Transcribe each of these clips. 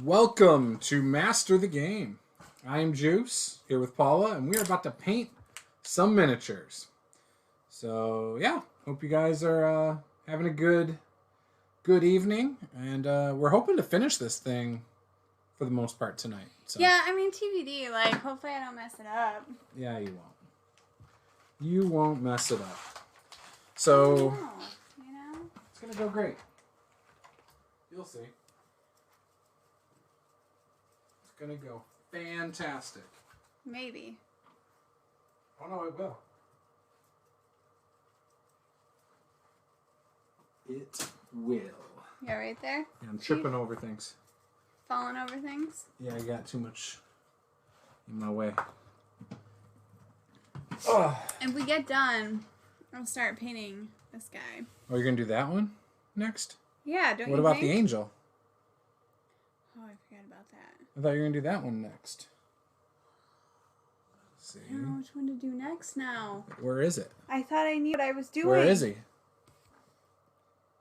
Welcome to Master the Game. I am Juice, here with Paula, and we are about to paint some miniatures. So, yeah, hope you guys are having a good evening, and we're hoping to finish this thing for the most part tonight. So. Yeah, I mean, TBD, hopefully I don't mess it up. Yeah, you won't. You won't mess it up. So, it's going to go great. You'll see. Gonna go fantastic. Maybe. Oh no, it will. It will. Yeah, right there? Yeah, I'm tripping over things. Falling over things? Yeah, I got too much in my way. Oh. If we get done, I'll start painting this guy. Oh, you're gonna do that one next? Yeah, don't you think? What about the angel? Oh, I forgot about that. I thought you were going to do that one next. Let's see. I don't know which one to do next now. Where is it? I thought I knew what I was doing. Where is he?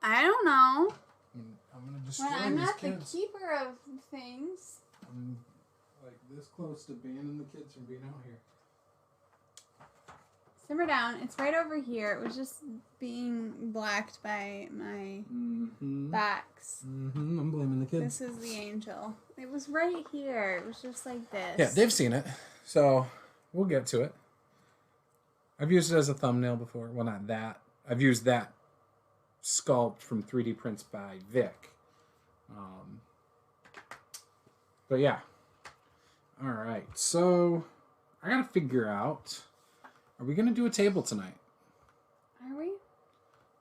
I don't know. I'm going to destroy I'm these not kids. the keeper of things. I'm like this close to banning the kids from being out here. Simmer down. It's right over here. It was just being blacked by my backs. I'm blaming the kids. This is the angel. It was right here. It was just like this. Yeah, they've seen it. So we'll get to it. I've used it as a thumbnail before. Well, not that. I've used that sculpt from 3D Prints by Vic. But yeah. All right. So I got to figure out... Are we going to do a table tonight? Are we?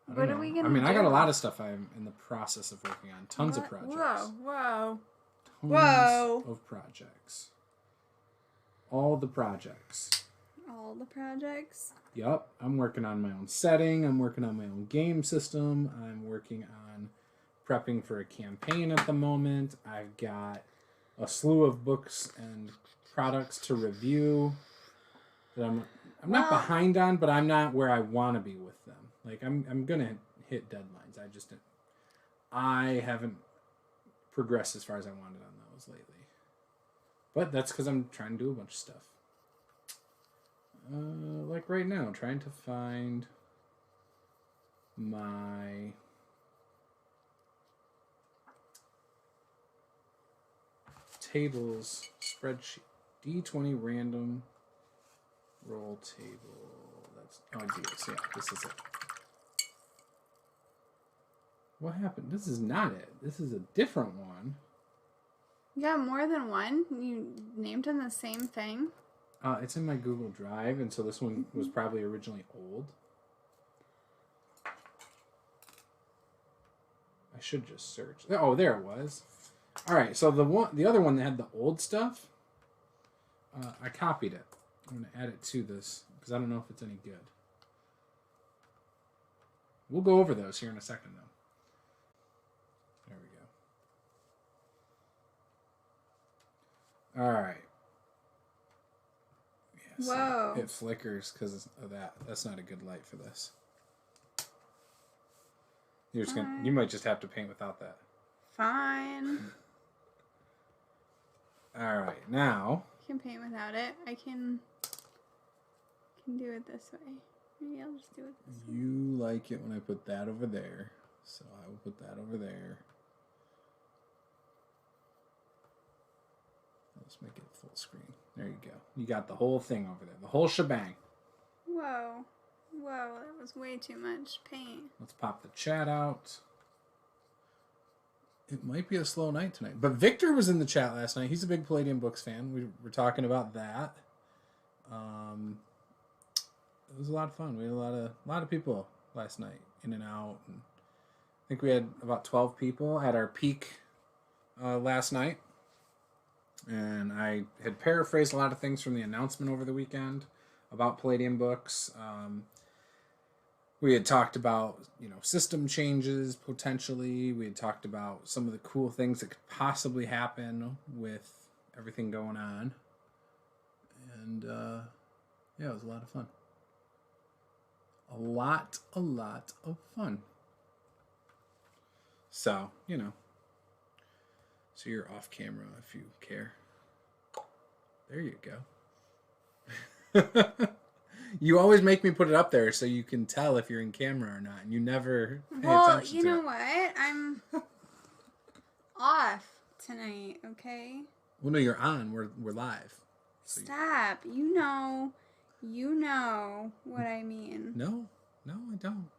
What are we going to do? I got a lot of stuff I'm in the process of working on. Tons of projects. Whoa. Tons of projects. All the projects. All the projects? Yup. I'm working on my own setting. I'm working on my own game system. I'm working on prepping for a campaign at the moment. I've got a slew of books and products to review that I'm not behind on, but I'm not where I want to be with them. Like, I'm going to hit deadlines. I haven't progressed as far as I wanted on those lately. But that's because I'm trying to do a bunch of stuff. Like right now, trying to find my... tables spreadsheet. D20 random... roll table. That's Juce. Yeah, this is it. What happened? This is not it. This is a different one. You got more than one? You named them the same thing? It's in my Google Drive, and so this one was probably originally old. I should just search. Oh, there it was. All right, so the other one that had the old stuff, I copied it. I'm going to add it to this because I don't know if it's any good. We'll go over those here in a second, though. There we go. All right. Yeah, whoa. So it flickers because of that. That's not a good light for this. You're just gonna, you might just have to paint without that. Fine. All right, now. I can paint without it. I can do it this way. Maybe I'll just do it this way. You like it when I put that over there, so I will put that over there. Let's make it full screen. There you go. You got the whole thing over there, the whole shebang. Whoa, that was way too much paint. Let's pop the chat out. It might be a slow night tonight, but Victor was in the chat last night. He's a big Palladium Books fan. We were talking about that. It was a lot of fun. We had a lot of people last night, in and out. And I think we had about 12 people at our peak last night. And I had paraphrased a lot of things from the announcement over the weekend about Palladium Books. We had talked about, system changes potentially. We had talked about some of the cool things that could possibly happen with everything going on. And yeah, it was a lot of fun. A lot of fun. So, So you're off camera if you care. There you go. You always make me put it up there so you can tell if you're in camera or not, and you never pay attention to it. Well, you know what? I'm off tonight, okay? Well, no, you're on. We're live. So Stop. You know what I mean. No, I don't.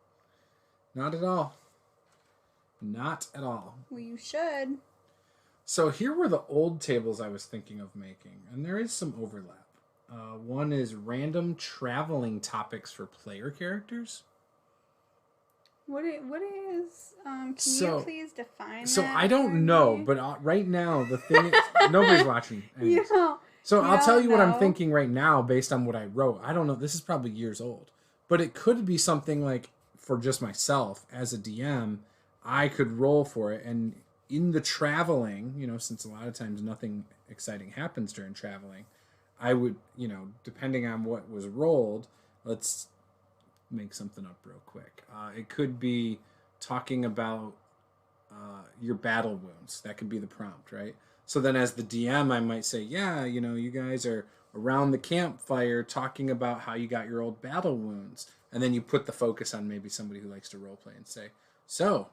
Not at all. Not at all. Well, you should. So here were the old tables I was thinking of making, and there is some overlap. One is random traveling topics for player characters. What is? Can you please define that? So I don't know, but right now the thing is, nobody's watching. So I'll tell you what I'm thinking right now based on what I wrote. I don't know. This is probably years old, but it could be something like for just myself as a DM, I could roll for it, and in the traveling, since a lot of times nothing exciting happens during traveling, I would, depending on what was rolled, let's make something up real quick. It could be talking about your battle wounds. That could be the prompt, right? So then as the DM, I might say, yeah, you guys are around the campfire talking about how you got your old battle wounds. And then you put the focus on maybe somebody who likes to roleplay and say, so,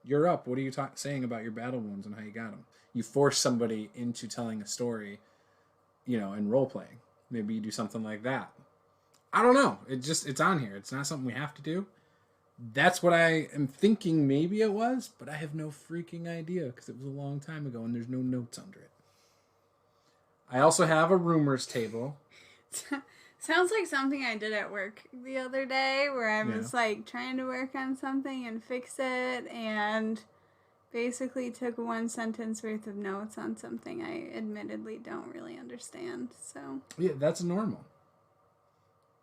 you're up. What are you saying about your battle wounds and how you got them? You force somebody into telling a story, and role-playing. Maybe you do something like that. I don't know. It's on here. It's not something we have to do. That's what I am thinking maybe it was, but I have no freaking idea because it was a long time ago and there's no notes under it. I also have a rumors table. Sounds like something I did at work the other day where I was trying to work on something and fix it and basically took one sentence worth of notes on something I admittedly don't really understand. So yeah, that's normal.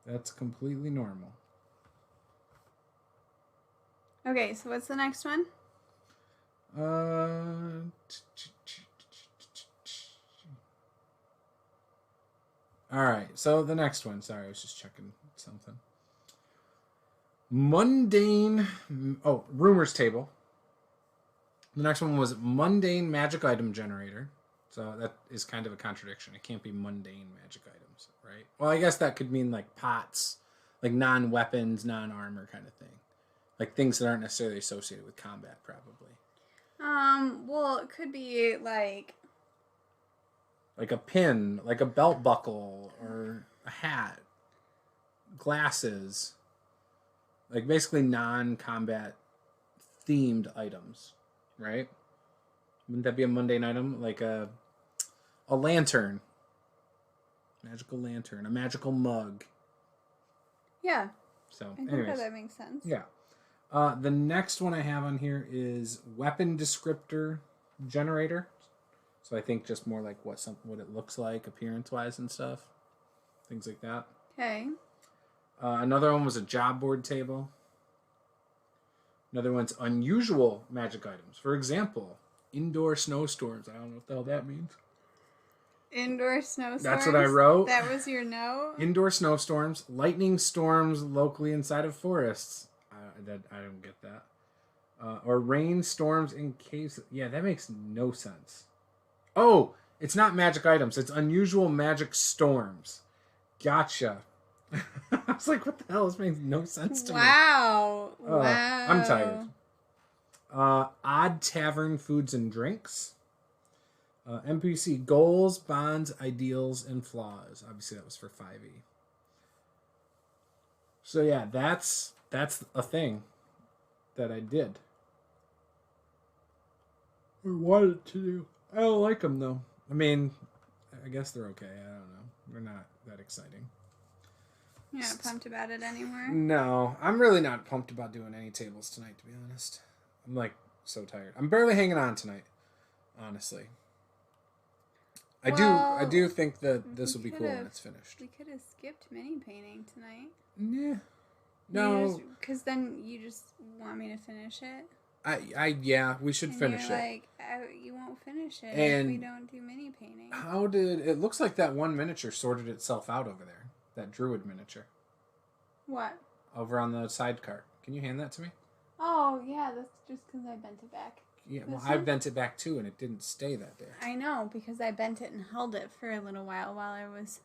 That's completely normal. Okay, so what's the next one? All right, so the next one. Sorry, I was just checking something. Mundane. Oh, rumors table. The next one was mundane magic item generator. So that is kind of a contradiction. It can't be mundane magic items, right? Well, I guess that could mean like pots, like non-weapons, non-armor kind of thing. Like things that aren't necessarily associated with combat, probably. Well, it could be like a pin, like a belt buckle, or a hat, glasses. Like basically non-combat themed items, right? Wouldn't that be a mundane item? Like a lantern. Magical lantern. A magical mug. Yeah. So, I think that makes sense. Yeah. The next one I have on here is weapon descriptor generator. So I think just more like what it looks like appearance-wise and stuff. Things like that. Okay. Another one was a job board table. Another one's unusual magic items. For example, indoor snowstorms. I don't know what the hell that means. Indoor snowstorms? That's what I wrote. That was your note? Indoor snowstorms. Lightning storms locally inside of forests. I don't get that. Or rainstorms in caves. Yeah, that makes no sense. Oh, it's not magic items. It's unusual magic storms. Gotcha. I was like, what the hell? This makes no sense to me. Wow. I'm tired. Odd tavern foods and drinks. NPC goals, bonds, ideals, and flaws. Obviously, that was for 5e. So yeah, that's a thing that I did. Or wanted to do. I don't like them, though. I mean, I guess they're okay. I don't know. They're not that exciting. You're not pumped about it anymore? No, I'm really not pumped about doing any tables tonight, to be honest. I'm, like, so tired. I'm barely hanging on tonight, honestly. I do think that this will be cool when it's finished. We could have skipped mini painting tonight. Yeah. No. Because then you just want me to finish it. Yeah, we should finish it. You won't finish it and if we don't do mini painting. It looks like that one miniature sorted itself out over there. That druid miniature. What? Over on the side cart. Can you hand that to me? Oh, yeah, that's just because I bent it back. Yeah, well, I bent it back too, and it didn't stay that day. I know, because I bent it and held it for a little while I was...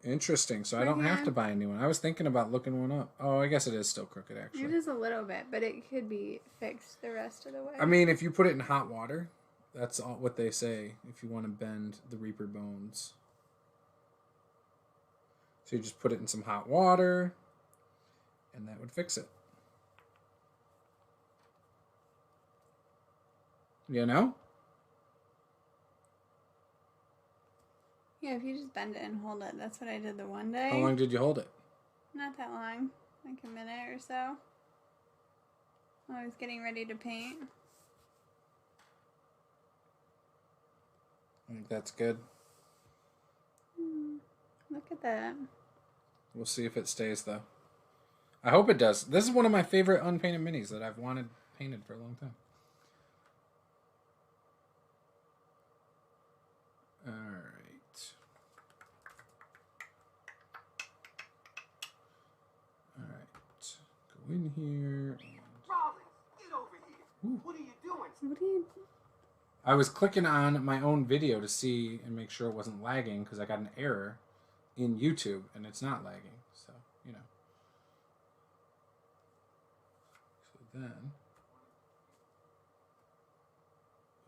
Interesting. So I don't have to buy a new one. I was thinking about looking one up. Oh, I guess it is still crooked, actually. It is a little bit, but it could be fixed the rest of the way. I mean, if you put it in hot water, that's all what they say, if you want to bend the Reaper bones. So you just put it in some hot water, and that would fix it. You know? Yeah, if you just bend it and hold it. That's what I did the one day. How long did you hold it? Not that long. Like a minute or so. I was getting ready to paint. I think that's good. Look at that. We'll see if it stays, though. I hope it does. This is one of my favorite unpainted minis that I've wanted painted for a long time. Alright. Alright. Go in here. Robin, get over here. Ooh. What are you doing? What are you... I was clicking on my own video to see and make sure it wasn't lagging because I got an error in YouTube and it's not lagging. So, you know. So then...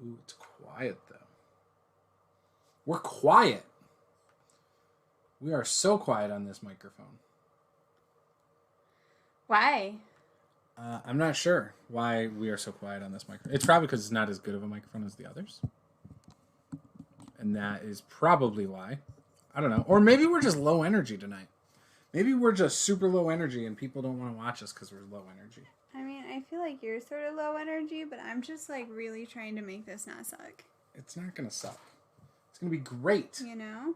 Ooh, it's quiet though. We're quiet. We are so quiet on this microphone. Why? I'm not sure why we are so quiet on this microphone. It's probably because it's not as good of a microphone as the others. And that is probably why. I don't know. Or maybe we're just low energy tonight. Maybe we're just super low energy and people don't want to watch us because we're low energy. I mean, I feel like you're sort of low energy, but I'm just like really trying to make this not suck. It's not going to suck. It's going to be great. You know?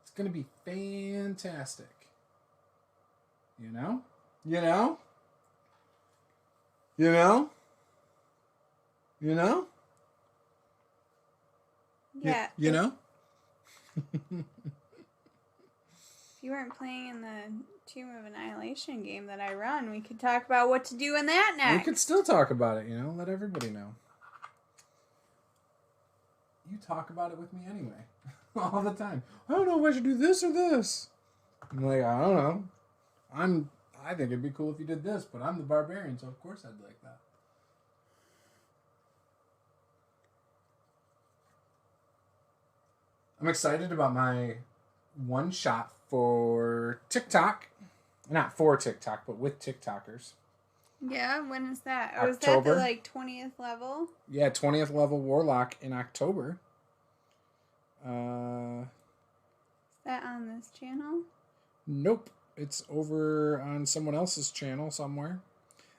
It's going to be fantastic. You know? You know? You know? You know? Yeah. You know? If you weren't playing in the Tomb of Annihilation game that I run, we could talk about what to do in that next. We could still talk about it, you know? Let everybody know. You talk about it with me anyway. All the time. I don't know if I should do this or this. I'm like, I don't know. I think it'd be cool if you did this, but I'm the barbarian, so of course I'd like that. I'm excited about my one shot for TikTok. Not for TikTok, but with TikTokers. Yeah, when is that? October. Oh, is that the like 20th level? Yeah, 20th level Warlock in October. Is that on this channel? Nope. It's over on someone else's channel somewhere.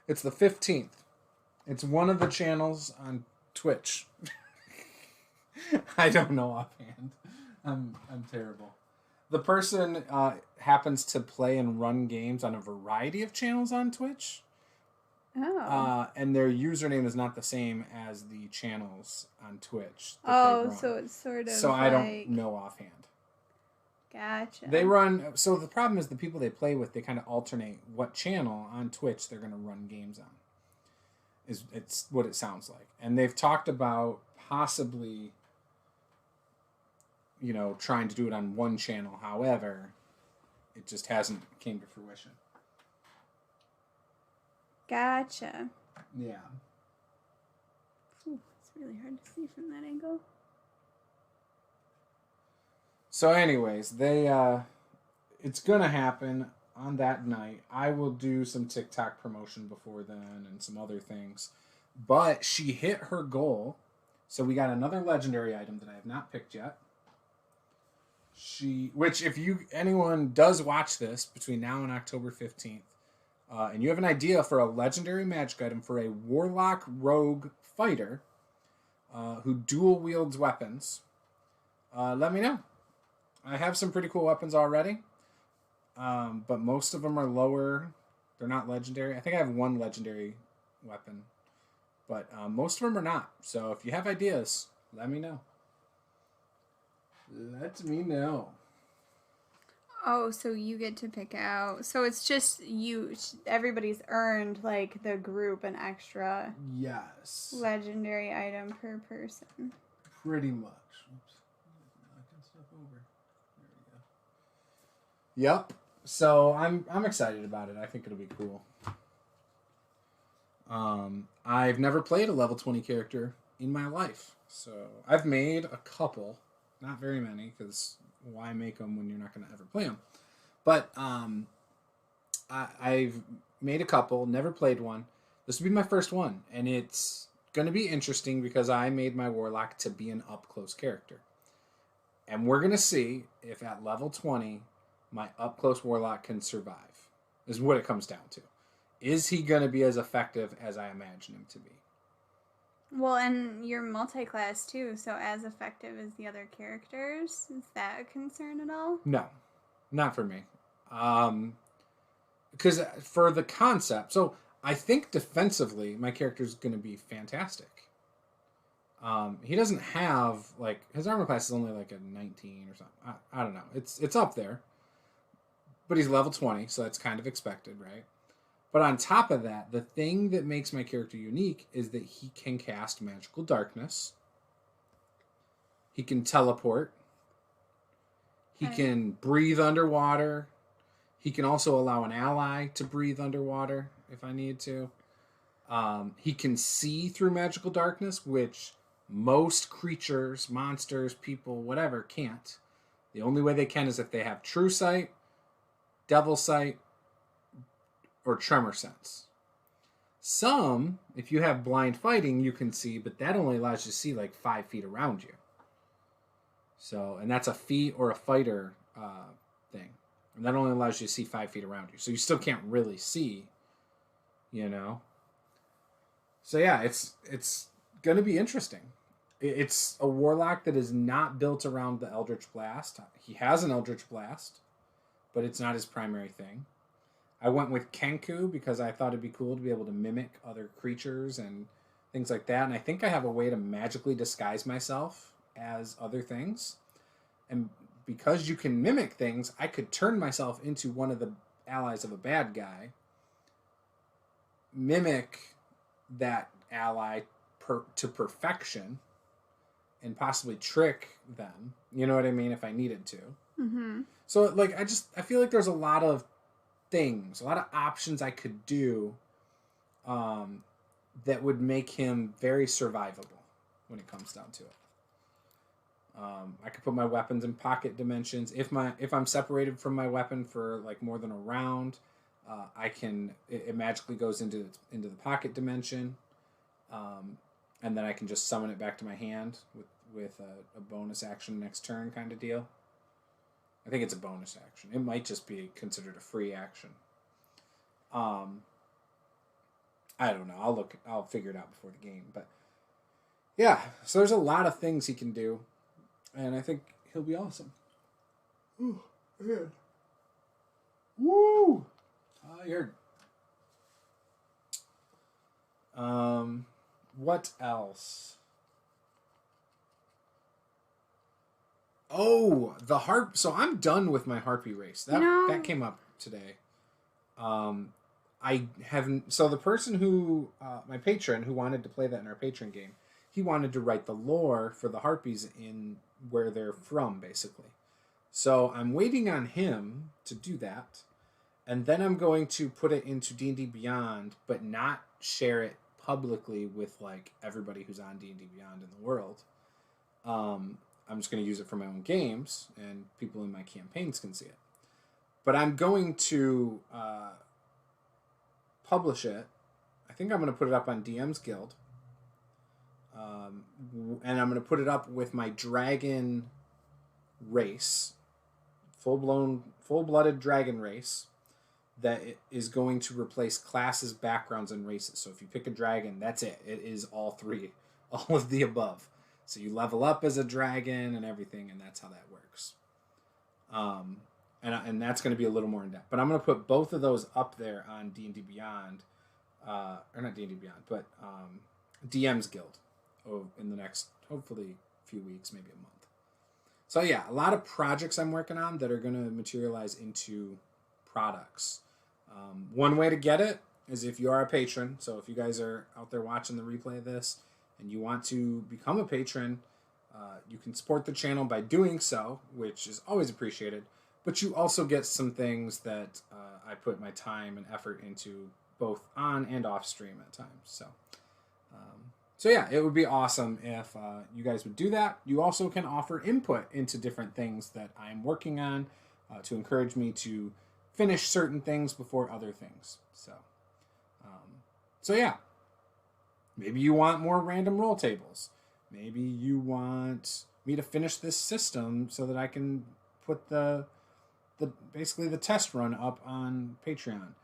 It's the 15th. It's one of the channels on Twitch. I don't know offhand. I'm terrible. The person happens to play and run games on a variety of channels on Twitch. Oh. And their username is not the same as the channels on Twitch. Oh, so it's sort of so I don't know offhand. Gotcha. They run... So the problem is the people they play with, they kind of alternate what channel on Twitch they're going to run games on. It's what it sounds like. And they've talked about possibly, you know, trying to do it on one channel. However, it just hasn't came to fruition. Gotcha. Yeah. Ooh, it's really hard to see from that angle. So anyways, it's going to happen on that night. I will do some TikTok promotion before then and some other things. But she hit her goal. So we got another legendary item that I have not picked yet. Which if anyone does watch this between now and October 15th, and you have an idea for a legendary magic item for a warlock rogue fighter who dual wields weapons, let me know. I have some pretty cool weapons already, but most of them are lower. They're not legendary. I think I have one legendary weapon, but most of them are not. So if you have ideas, let me know. Let me know. Oh, so you get to pick out. So it's just you. Everybody's earned like the group an extra Yes. legendary item per person. Pretty much. Oops. Knocking stuff over. There we go. Yep. So I'm excited about it. I think it'll be cool. I've never played a level 20 character in my life. So I've made a couple, not very many, because why make them when you're not going to ever play them? But I've made a couple, never played one. This will be my first one, and it's going to be interesting because I made my warlock to be an up-close character. And we're going to see if at level 20, my up-close warlock can survive, is what it comes down to. Is he going to be as effective as I imagine him to be? Well, and you're multi-class too, so as effective as the other characters. Is that a concern at all? No, not for me. Because for the concept, so I think defensively, my character is going to be fantastic. He doesn't have, like, his armor class is only like a 19 or something. I don't know. It's up there. But he's level 20, so that's kind of expected, right? But on top of that, the thing that makes my character unique is that he can cast magical darkness. He can teleport. He can breathe underwater. He can also allow an ally to breathe underwater if I need to. He can see through magical darkness, which most creatures, monsters, people, whatever, can't. The only way they can is if they have true sight, devil sight, or tremor sense. Some, if you have blind fighting, you can see, but that only allows you to see like 5 feet around you. So, and that's a feat or a fighter thing. And that only allows you to see 5 feet around you. So you still can't really see, you know. So yeah, it's going to be interesting. It's a warlock that is not built around the Eldritch Blast. He has an Eldritch Blast, but it's not his primary thing. I went with Kenku because I thought it'd be cool to be able to mimic other creatures and things like that. And I think I have a way to magically disguise myself as other things. And because you can mimic things, I could turn myself into one of the allies of a bad guy, mimic that ally to perfection, and possibly trick them. You know what I mean? If I needed to. Mm-hmm. So, like, I feel like there's a lot of things, a lot of options I could do that would make him very survivable when it comes down to it. I could put my weapons in pocket dimensions. If I'm separated from my weapon for like more than a round, it magically goes into the pocket dimension, and then I can just summon it back to my hand with a bonus action next turn kind of deal. I think it's a bonus action. It might just be considered a free action. I don't know. I'll figure it out before the game. But yeah, so there's a lot of things he can do, and I think he'll be awesome. Ooh, man. Woo! Tired. What else? Oh, the harp. So I'm done with my harpy race. That came up today. I haven't. So the person who, my patron who wanted to play that in our patron game, he wanted to write the lore for the harpies in where they're from, basically. So I'm waiting on him to do that, and then I'm going to put it into D&D Beyond, but not share it publicly with like everybody who's on D&D Beyond in the world. I'm just going to use it for my own games, and people in my campaigns can see it. But I'm going to publish it. I think I'm going to put it up on DM's Guild. And I'm going to put it up with my dragon race. Full-blooded dragon race that is going to replace classes, backgrounds, and races. So if you pick a dragon, that's it. It is all of the above. So you level up as a dragon and everything, and that's how that works. And that's going to be a little more in depth. But I'm going to put both of those up there on D&D Beyond, or not D&D Beyond, but DM's Guild in the next, hopefully, few weeks, maybe a month. So yeah, a lot of projects I'm working on that are going to materialize into products. One way to get it is if you are a patron. So if you guys are out there watching the replay of this and you want to become a patron, you can support the channel by doing so, which is always appreciated. But you also get some things that I put my time and effort into both on and off stream at times. So yeah, it would be awesome if you guys would do that. You also can offer input into different things that I'm working on to encourage me to finish certain things before other things. So yeah, maybe you want more random roll tables. Maybe you want me to finish this system so that I can put the basically the test run up on Patreon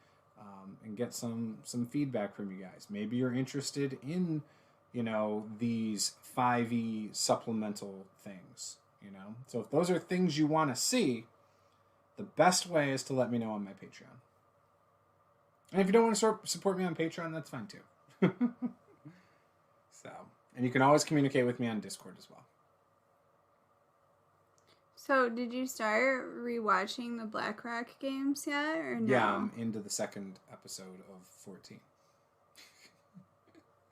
and get some feedback from you guys. Maybe you're interested in these 5e supplemental things, So if those are things you want to see, the best way is to let me know on my Patreon. And if you don't want to support me on Patreon, that's fine too. And you can always communicate with me on Discord as well. So did you start rewatching the BlackRock games yet, or no? Yeah, I'm into the second episode of 14.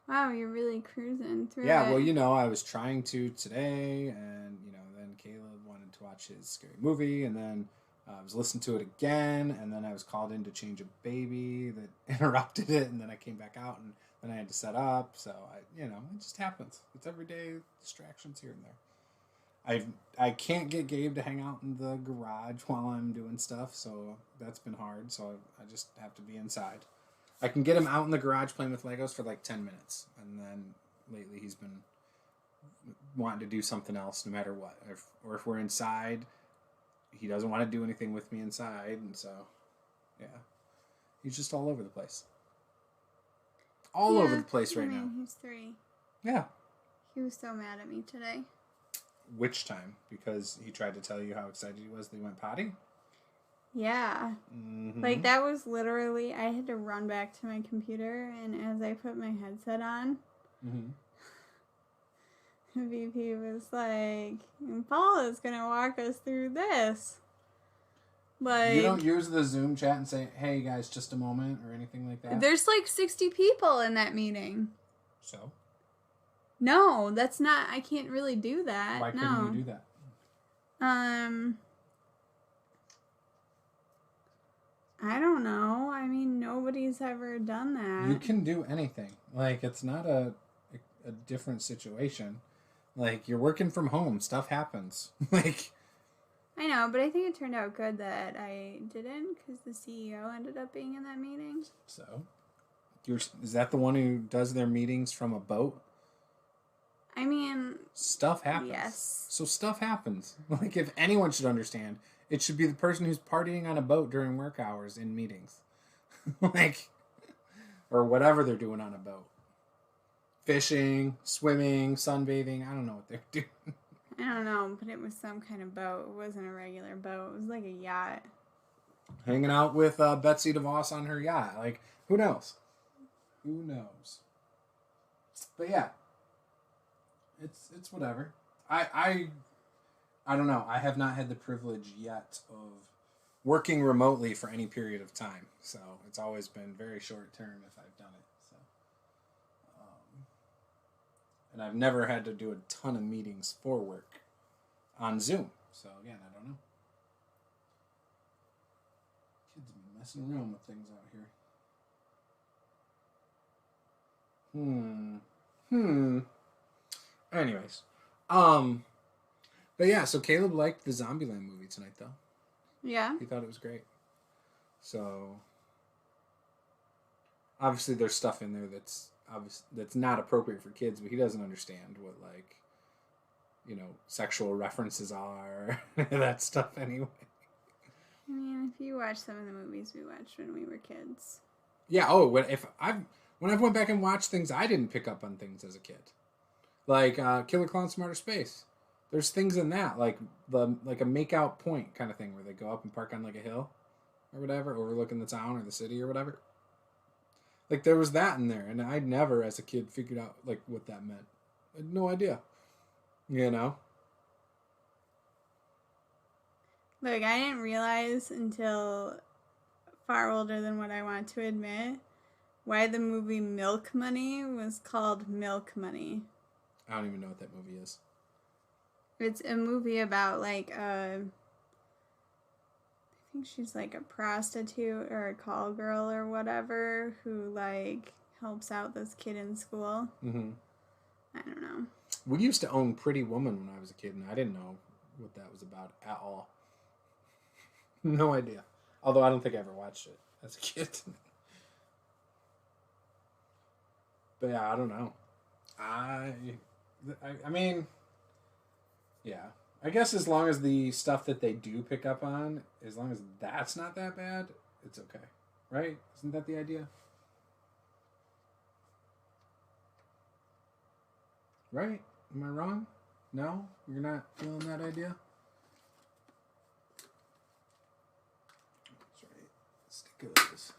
Wow, you're really cruising through it. Yeah, well, I was trying to today, and, then Caleb wanted to watch his scary movie, and then I was listening to it again, and then I was called in to change a baby that interrupted it, and then I came back out, and then I had to set up, so, it just happens. It's everyday distractions here and there. I can't get Gabe to hang out in the garage while I'm doing stuff, so that's been hard, so I just have to be inside. I can get him out in the garage playing with Legos for like 10 minutes. And then lately he's been wanting to do something else no matter what. Or if we're inside, he doesn't want to do anything with me inside. And so, yeah. He's just all over the place. All over the place right now. He's 3. Yeah. He was so mad at me today. Which time? Because he tried to tell you how excited he was that he went potty? Yeah. Mm-hmm. Like, that was literally, I had to run back to my computer, and as I put my headset on, the VP was like, Paula's going to walk us through this. Like, you don't use the Zoom chat and say, hey, guys, just a moment, or anything like that? There's like 60 people in that meeting. So? No, that's not, I can't really do that. Why couldn't you do that? I don't know. I mean, nobody's ever done that. You can do anything. Like, it's not a different situation. Like, you're working from home. Stuff happens. Like, I know, but I think it turned out good that I didn't, because the CEO ended up being in that meeting. So? Is that the one who does their meetings from a boat? I mean... Stuff happens. Yes. So stuff happens. Like, if anyone should understand, it should be the person who's partying on a boat during work hours in meetings. Like, or whatever they're doing on a boat. Fishing, swimming, sunbathing. I don't know what they're doing. I don't know, but it was some kind of boat. It wasn't a regular boat. It was like a yacht. Hanging out with Betsy DeVos on her yacht. Like, who knows? Who knows? But yeah. It's whatever. I don't know. I have not had the privilege yet of working remotely for any period of time. So it's always been very short term if I've done it. So, and I've never had to do a ton of meetings for work on Zoom. So again, I don't know. Kids have been messing around with things out here. Anyways, but yeah, so Caleb liked the Zombieland movie tonight, though. Yeah. He thought it was great. So obviously, there's stuff in there that's not appropriate for kids, but he doesn't understand what sexual references are, that stuff anyway. I mean, if you watch some of the movies we watched when we were kids. Yeah. Oh, when I've went back and watched things, I didn't pick up on things as a kid. Like Killer Clown Smarter Space. There's things in that, like a make-out point kind of thing where they go up and park on like a hill or whatever, overlooking the town or the city or whatever. Like there was that in there, and I never as a kid figured out like what that meant. I had no idea. Look, I didn't realize until far older than what I want to admit why the movie Milk Money was called Milk Money. I don't even know what that movie is. It's a movie about, like, I think she's, like, a prostitute or a call girl or whatever who, like, helps out this kid in school. Mm-hmm. I don't know. We used to own Pretty Woman when I was a kid, and I didn't know what that was about at all. No idea. Although I don't think I ever watched it as a kid. But yeah, I don't know. I mean, yeah. I guess as long as the stuff that they do pick up on, as long as that's not that bad, it's okay. Right? Isn't that the idea? Right? Am I wrong? No? You're not feeling that idea? That's right. Stickers.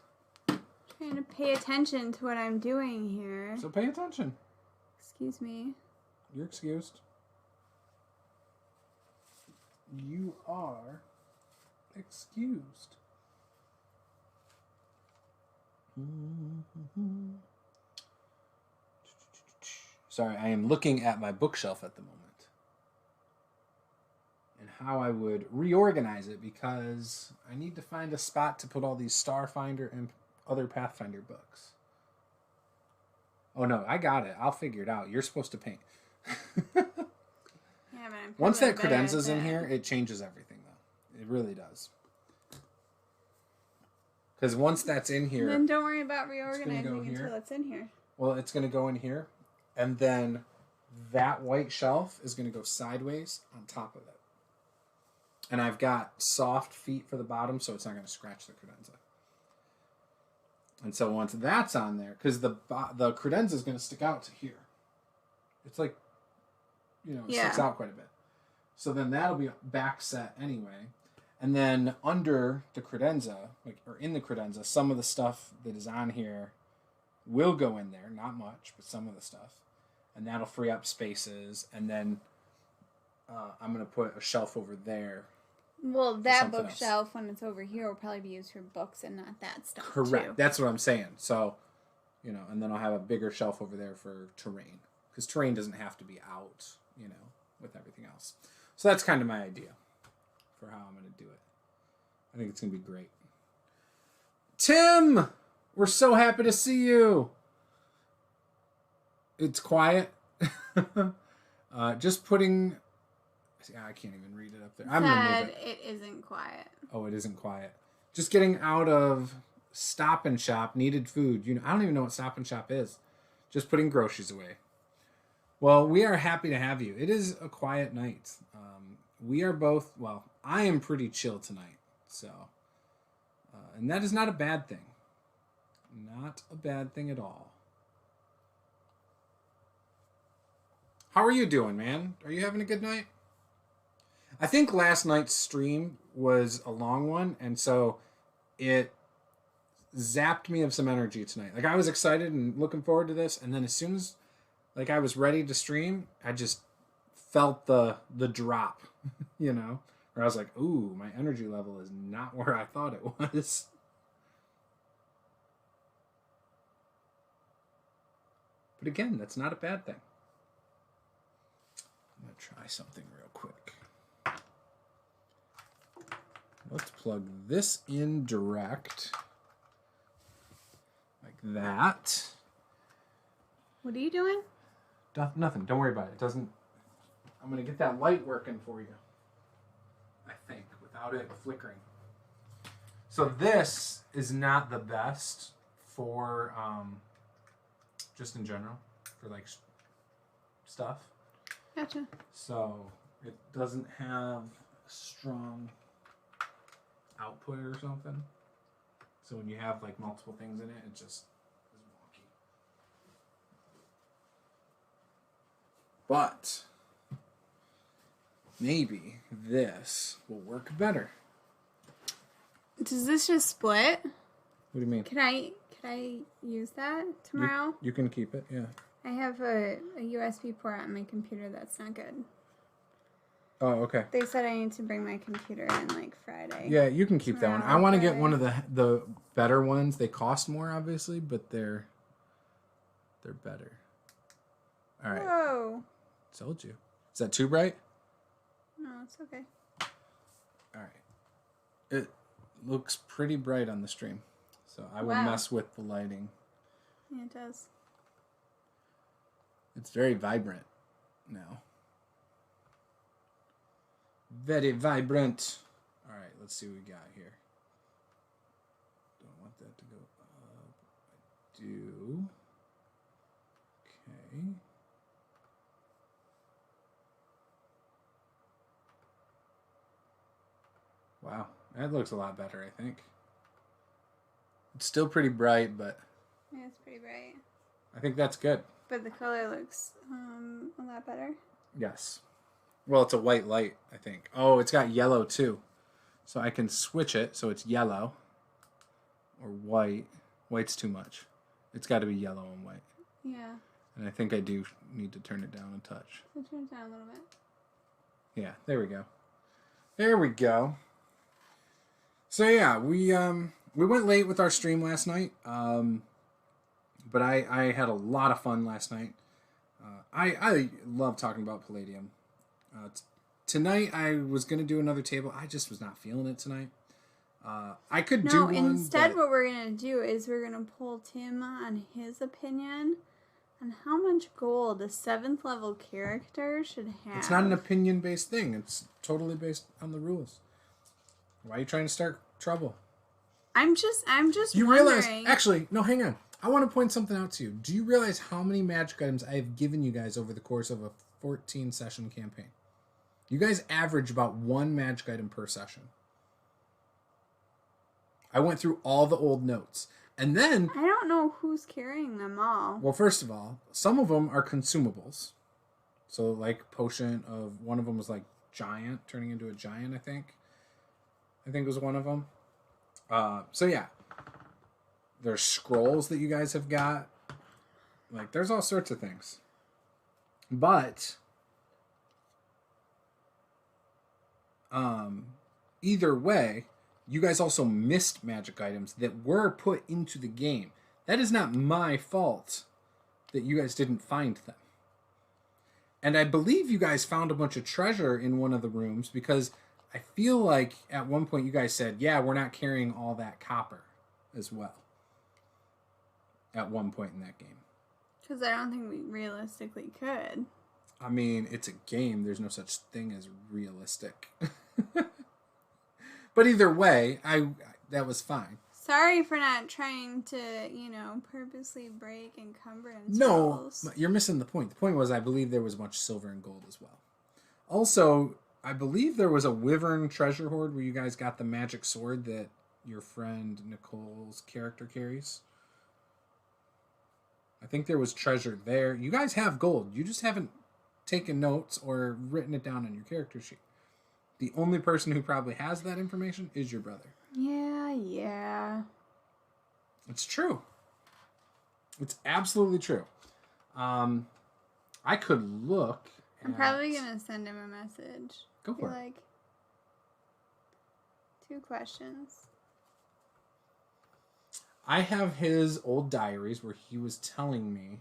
Trying to pay attention to what I'm doing here. So pay attention. Excuse me. You're excused. You are excused. Sorry, I am looking at my bookshelf at the moment. And how I would reorganize it because I need to find a spot to put all these Starfinder and other Pathfinder books. Oh no, I got it. I'll figure it out. You're supposed to paint. Yeah, but I'm Once that better at credenza's in that. here, it changes everything, though. It really does. Because once that's in here... Then don't worry about reorganizing here. until it's in here. Well, it's going to go in here. And then that white shelf is going to go sideways on top of it. And I've got soft feet for the bottom, so it's not going to scratch the credenza. And so once that's on there... Because the credenza is going to stick out to here. It's like... it sticks out quite a bit. So then that'll be back set anyway. And then under the credenza, or in the credenza, some of the stuff that is on here will go in there. Not much, but some of the stuff. And that'll free up spaces. And then I'm going to put a shelf over there. Well, that bookshelf, when it's over here, will probably be used for books and not that stuff, Correct. too. That's what I'm saying. So, and then I'll have a bigger shelf over there for terrain. Because terrain doesn't have to be out, with everything else. So that's kind of my idea for how I'm going to do it. I think it's going to be great. Tim! We're so happy to see you! It's quiet. Just putting... I can't even read it up there. I'm going to move it. It isn't quiet. Oh, it isn't quiet. Just getting out of Stop and Shop, needed food. I don't even know what Stop and Shop is. Just putting groceries away. Well, we are happy to have you. It is a quiet night. We are both, I am pretty chill tonight. So, and that is not a bad thing. Not a bad thing at all. How are you doing, man? Are you having a good night? I think last night's stream was a long one, and so it zapped me of some energy tonight. Like, I was excited and looking forward to this, and then as soon as I was ready to stream, I just felt the drop, where I was like, ooh, my energy level is not where I thought it was. But again, that's not a bad thing. I'm going to try something real quick. Let's plug this in direct. Like that. What are you doing? Nothing. Don't worry about it. It doesn't... I'm going to get that light working for you. I think. Without it flickering. So this is not the best for... just in general. For, stuff. Gotcha. So, it doesn't have a strong output or something. So when you have, multiple things in it, it just is wonky. But maybe this will work better. Does this just split? What do you mean? Can I use that tomorrow? You can keep it, yeah. I have a USB port on my computer that's not good. Oh, okay. They said I need to bring my computer in like Friday. Yeah, you can keep that one. I want to get Friday. one of the better ones. They cost more, obviously, but they're better. All right. Whoa. Told you. Is that too bright? No, it's okay. All right. It looks pretty bright on the stream, so I will mess with the lighting. Yeah, it does. It's very vibrant now. Very vibrant. All right, let's see what we got here. Don't want that to go up. I do. Okay. Wow, that looks a lot better, I think. It's still pretty bright, but... Yeah, it's pretty bright. I think that's good. But the color looks a lot better. Yes. Well, it's a white light, I think. Oh, it's got yellow, too. So I can switch it so it's yellow. Or white. White's too much. It's got to be yellow and white. Yeah. And I think I do need to turn it down a touch. So turn it down a little bit. Yeah, there we go. There we go. So yeah, we went late with our stream last night. But I had a lot of fun last night. I love talking about Palladium. Tonight I was going to do another table. I just was not feeling it tonight. I could do one. No, instead what we're going to do is we're going to poll Tim on his opinion on how much gold a 7th level character should have. It's not an opinion-based thing. It's totally based on the rules. Why are you trying to start trouble? I'm just You wondering. realize... Actually, no, hang on. I want to point something out to you. Do you realize how many magic items I have given you guys over the course of a 14-session campaign? You guys average about 1 magic item per session. I went through all the old notes. And then... I don't know who's carrying them all. Well, first of all, some of them are consumables. So, like, potion of... One of them was, like, giant, turning into a giant, I think. I think was one of them. So, yeah. There's scrolls that you guys have got. Like, there's all sorts of things. But... either way, you guys also missed magic items that were put into the game. That is not my fault that you guys didn't find them. And I believe you guys found a bunch of treasure in one of the rooms because I feel like at one point you guys said, yeah, we're not carrying all that copper as well. At one point in that game. Because I don't think we realistically could. I mean, it's a game. There's no such thing as realistic. But either way, that was fine. Sorry for not trying to, purposely break encumbrance rules. No, you're missing the point. The point was I believe there was much silver and gold as well. Also, I believe there was a wyvern treasure hoard where you guys got the magic sword that your friend Nicole's character carries. I think there was treasure there. You guys have gold. You just haven't taken notes or written it down on your character sheet. The only person who probably has that information is your brother. Yeah. It's true. It's absolutely true. I could look I'm probably going to send him a message. Go for it. Like, 2 questions. I have his old diaries where he was telling me.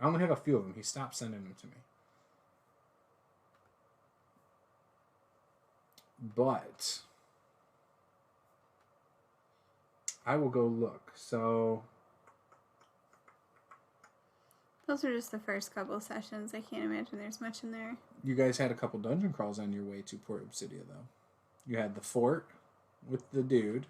I only have a few of them. He stopped sending them to me. But I will go look. So those are just the first couple sessions. I can't imagine there's much in there. You guys had a couple dungeon crawls on your way to Port Obsidia, though. You had the fort with the dude.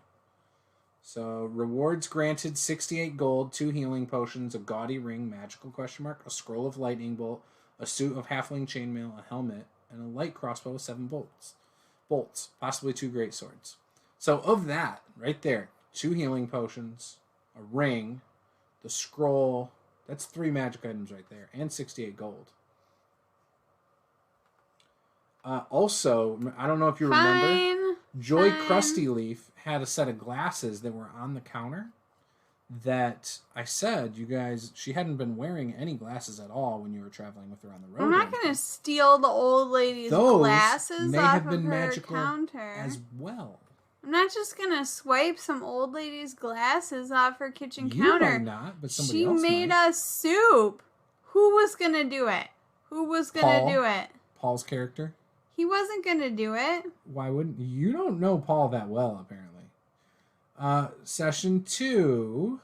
So rewards granted: 68 gold, 2 healing potions, a gaudy ring, magical question mark, a scroll of lightning bolt, a suit of halfling chainmail, a helmet, and a light crossbow with 7 bolts. Possibly 2 great swords. So of that, right there, 2 healing potions, a ring, the scroll, that's 3 magic items right there, and 68 gold. Also, I don't know if you remember, Joy Krusty Leaf had a set of glasses that were on the counter that I said, you guys, she hadn't been wearing any glasses at all when you were traveling with her on the road. I'm not going to steal the old lady's glasses may off have of been her magical counter. as well. I'm not just going to swipe some old lady's glasses off her kitchen You counter. might not, but somebody else She made might. us soup. Who was going to do it? Who was going to do it? Paul's character? He wasn't going to do it. Why wouldn't you? Don't know Paul that well, apparently. Session 2.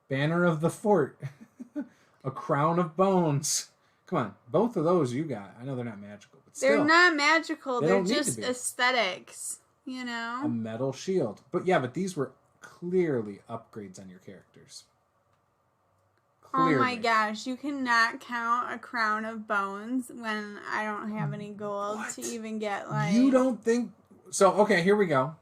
Banner of the Fort. A Crown of Bones. Come on, both of those you got. I know they're not magical, but still. They're not magical. They They're don't need just to be. aesthetics, you know? A metal shield. But yeah, but these were clearly upgrades on your characters. Clearly. Oh my gosh, you cannot count a crown of bones when I don't have any gold to even get like... You don't think... So, okay, here we go.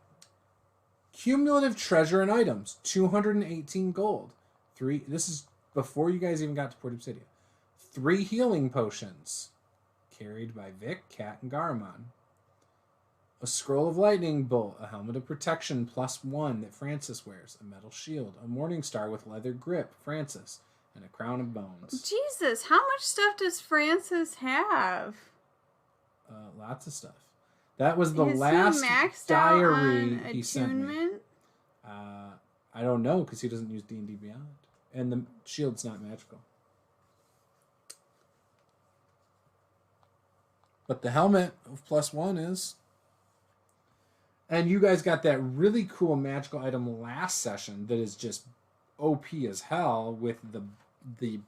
Cumulative treasure and items. 218 gold. 3... This is before you guys even got to Port Obsidia. 3 healing potions. Carried by Vic, Kat, and Garamon. A scroll of lightning bolt. A helmet of protection +1 that Francis wears. A metal shield. A morning star with leather grip. Francis. And a crown of bones. Jesus, how much stuff does Francis have? Lots of stuff. That was the Is last he maxed diary out on he sent me. attunement? I don't know because he doesn't use D&D Beyond, and the shield's not magical. But the helmet of +1 is. And you guys got that really cool magical item last session that is just OP as hell with the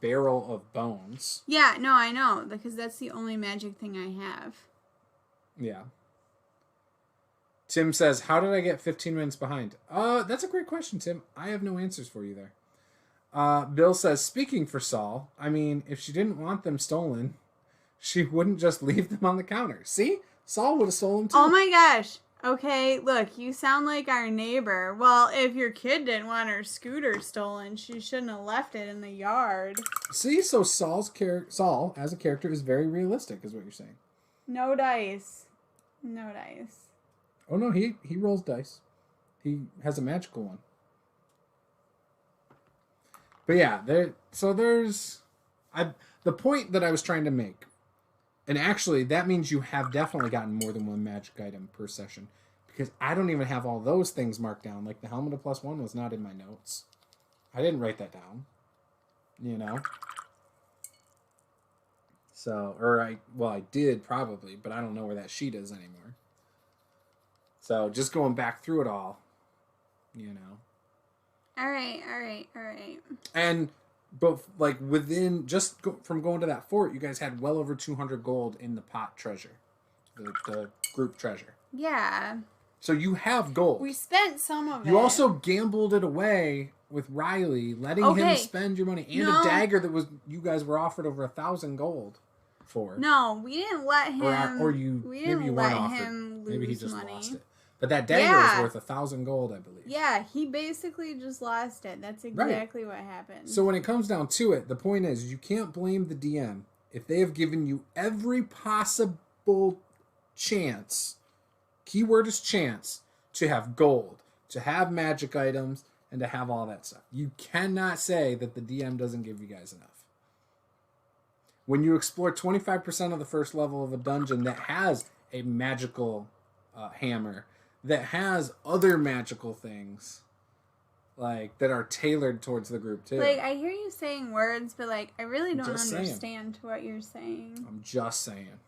barrel of bones. Yeah, no, I know, because that's the only magic thing I have. Yeah. Tim says, how did I get 15 minutes behind? That's a great question, Tim. I have no answers for you there. Bill says, speaking for Saul, I mean, if she didn't want them stolen, she wouldn't just leave them on the counter. See? Saul would have stolen them too. Oh my gosh. Okay, look, you sound like our neighbor. Well, if your kid didn't want her scooter stolen, she shouldn't have left it in the yard. See, so Saul, as a character, is very realistic, is what you're saying. No dice. No dice. Oh no, he rolls dice. He has a magical one. But yeah, there's the point that I was trying to make. And actually, that means you have definitely gotten more than one magic item per session. Because I don't even have all those things marked down. Like the helmet of +1 was not in my notes. I didn't write that down. You know? So, I did probably, but I don't know where that sheet is anymore. So, just going back through it all, you know. All right. And... But, like, from going to that fort, you guys had well over 200 gold in the pot treasure. The group treasure. Yeah. So you have gold. We spent some of it. You also gambled it away with Riley, letting him spend your money. And a dagger that you guys were offered over 1,000 gold for. No, we didn't let him... We didn't let him lose maybe he just money. lost it. But that dagger is worth 1,000 gold, I believe. Yeah, he basically just lost it. That's exactly what happened. So when it comes down to it, the point is you can't blame the DM if they have given you every possible chance, keyword is chance, to have gold, to have magic items, and to have all that stuff. You cannot say that the DM doesn't give you guys enough. When you explore 25% of the first level of a dungeon that has a magical hammer, that has other magical things, like, that are tailored towards the group, too. Like, I hear you saying words, but, like, I really don't understand saying. what you're saying. I'm just saying.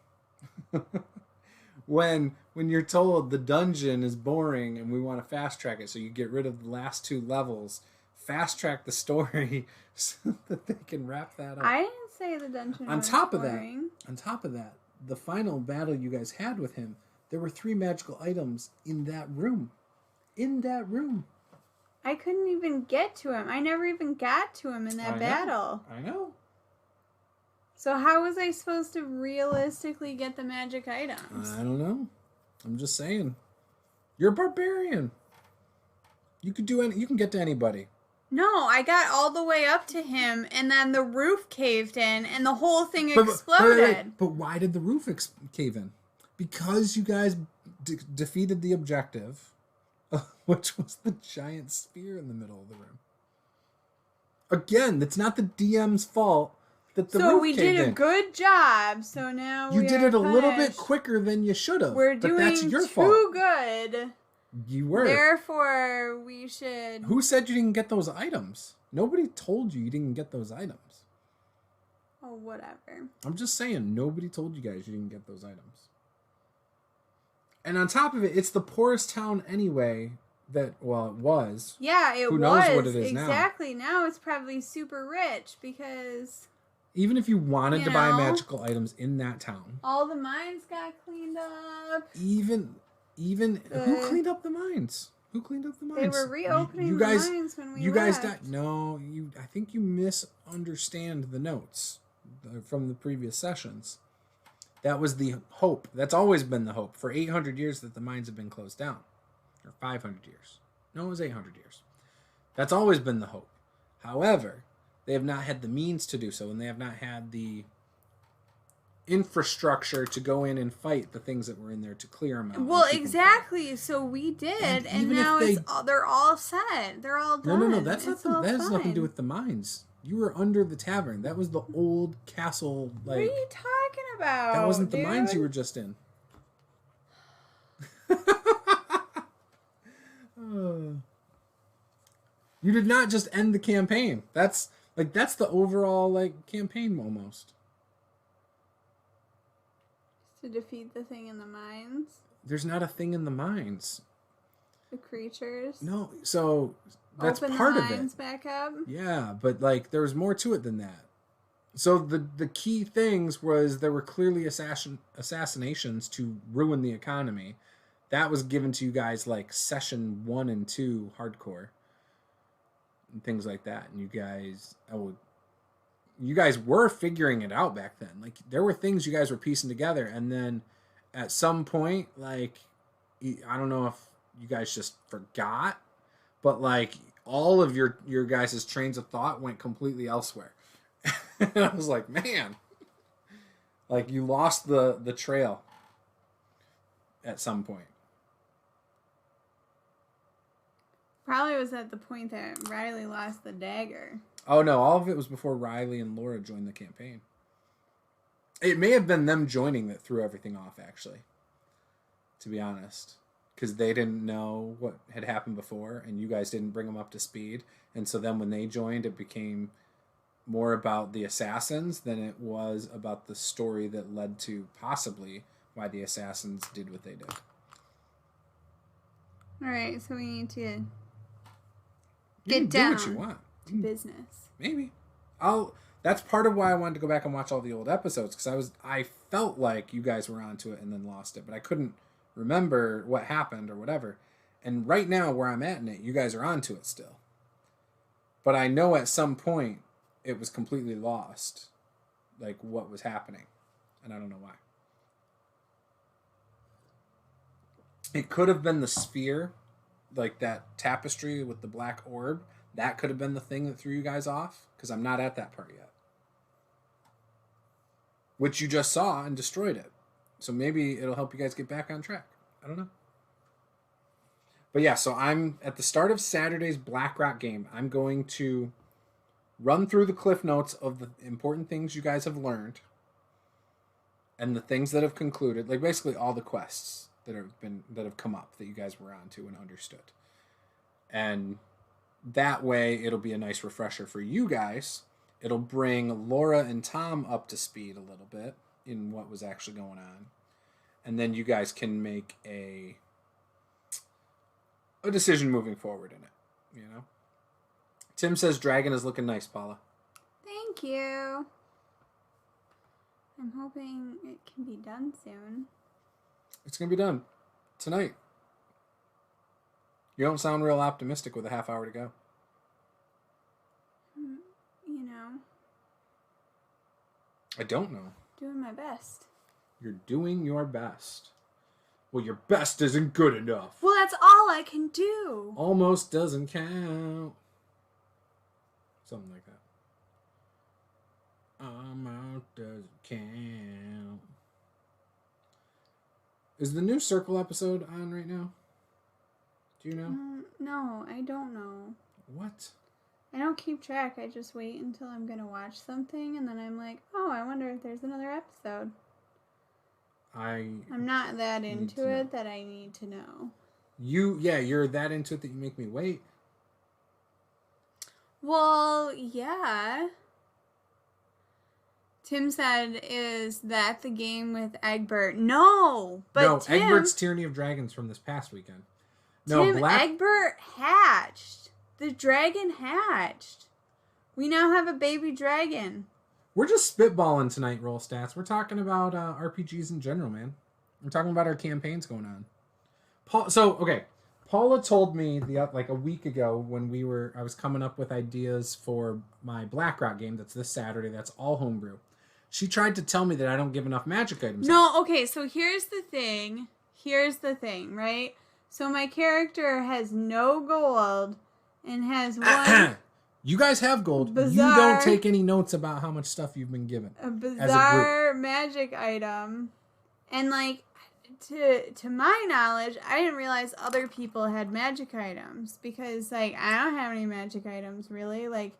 When you're told the dungeon is boring and we want to fast track it so you get rid of the last 2 levels, fast track the story so that they can wrap that up. I didn't say the dungeon was boring. On top of that, the final battle you guys had with him, there were 3 magical items in that room. I couldn't even get to him. I never even got to him in that battle. I know. So how was I supposed to realistically get the magic items? I don't know. I'm just saying. You're a barbarian. You could do you can get to anybody. No, I got all the way up to him, and then the roof caved in, and the whole thing exploded. But why did the roof cave in? Because you guys defeated the objective, which was the giant spear in the middle of the room. Again, it's not the DM's fault that the so roof we caved did a in. good job. So now You we did are it a little bit punished. quicker than you should have. We're but doing that's your too fault. good. You were. Therefore, we should. Who said you didn't get those items? Nobody told you didn't get those items. Oh, whatever. I'm just saying, nobody told you guys you didn't get those items. And on top of it, it's the poorest town anyway. It was. Yeah, it was. Who knows what it is now? Exactly. Now it's probably super rich because Even if you wanted to buy magical items in that town, all the mines got cleaned up. even who cleaned up the mines? Who cleaned up the mines? They were reopening you guys, the mines when we You left. guys I think you misunderstand the notes from the previous sessions. That was the hope. That's always been the hope for 800 years that the mines have been closed down. Or 500 years. No, it was 800 years. That's always been the hope. However, they have not had the means to do so, and they have not had the infrastructure to go in and fight the things that were in there to clear them out. Well, exactly. So we did, and now they're all set. They're all done. No. That has nothing to do with the mines. You were under the tavern. That was the old castle. What are you talking about? That wasn't the mines you were just in. You did not just end the campaign. That's the overall campaign almost. To defeat the thing in the mines. There's not a thing in the mines. The creatures. No, so that's Open part the of it. mines back up. Yeah, but there was more to it than that. So the key things was there were clearly assassinations to ruin the economy. That was given to you guys session 1 and 2 hardcore. And things like that. And you guys were figuring it out back then. There were things you guys were piecing together, and then at some point, I don't know if you guys just forgot, but all of your guys' trains of thought went completely elsewhere. And I was like, man, you lost the trail at some point. Probably was at the point that Riley lost the dagger. Oh no, all of it was before Riley and Laura joined the campaign. It may have been them joining that threw everything off, actually. To be honest. Because they didn't know what had happened before, and you guys didn't bring them up to speed. And so then when they joined, it became more about the assassins than it was about the story that led to possibly why the assassins did what they did. Alright, so we need to You can do what you want. To business. Maybe. That's part of why I wanted to go back and watch all the old episodes, because I felt like you guys were onto it and then lost it, but I couldn't remember what happened or whatever. And right now, where I'm at in it, you guys are onto it still. But I know at some point it was completely lost, what was happening, and I don't know why. It could have been the sphere, that tapestry with the black orb. That could have been the thing that threw you guys off, because I'm not at that part yet. Which you just saw and destroyed it. So maybe it'll help you guys get back on track. I don't know. But yeah, so I'm at the start of Saturday's Black Rock game. I'm going to run through the cliff notes of the important things you guys have learned and the things that have concluded, basically all the quests that have come up that you guys were on to and understood. And that way it'll be a nice refresher for you guys. It'll bring Laura and Tom up to speed a little bit in what was actually going on. And then you guys can make a decision moving forward in it, Tim says Dragon is looking nice, Paula. Thank you. I'm hoping it can be done soon. It's going to be done tonight. You don't sound real optimistic with a half hour to go. I don't know. Doing my best. You're doing your best. Well, your best isn't good enough. Well, that's all I can do. Almost doesn't count. Something like that. Almost doesn't count. Is the new Circle episode on right now? Do you know? No, I don't know. What? I don't keep track. I just wait until I'm going to watch something, and then I'm like, oh, I wonder if there's another episode. I'm not that into it that I need to know. You're that into it that you make me wait. Well, yeah. Tim said, is that the game with Egbert? No, but no, Tim, Egbert's Tyranny of Dragons from this past weekend. No, Egbert hatched. The dragon hatched. We now have a baby dragon. We're just spitballing tonight, Roll Stats. We're talking about RPGs in general, man. We're talking about our campaigns going on. Paula told me a week ago when I was coming up with ideas for my BlackRock game. That's this Saturday. That's all homebrew. She tried to tell me that I don't give enough magic items. No, okay. So here's the thing, right? So my character has no gold and has one. You guys have gold. You don't take any notes about how much stuff you've been given. A bizarre magic item. And to my knowledge, I didn't realize other people had magic items because I don't have any magic items really. I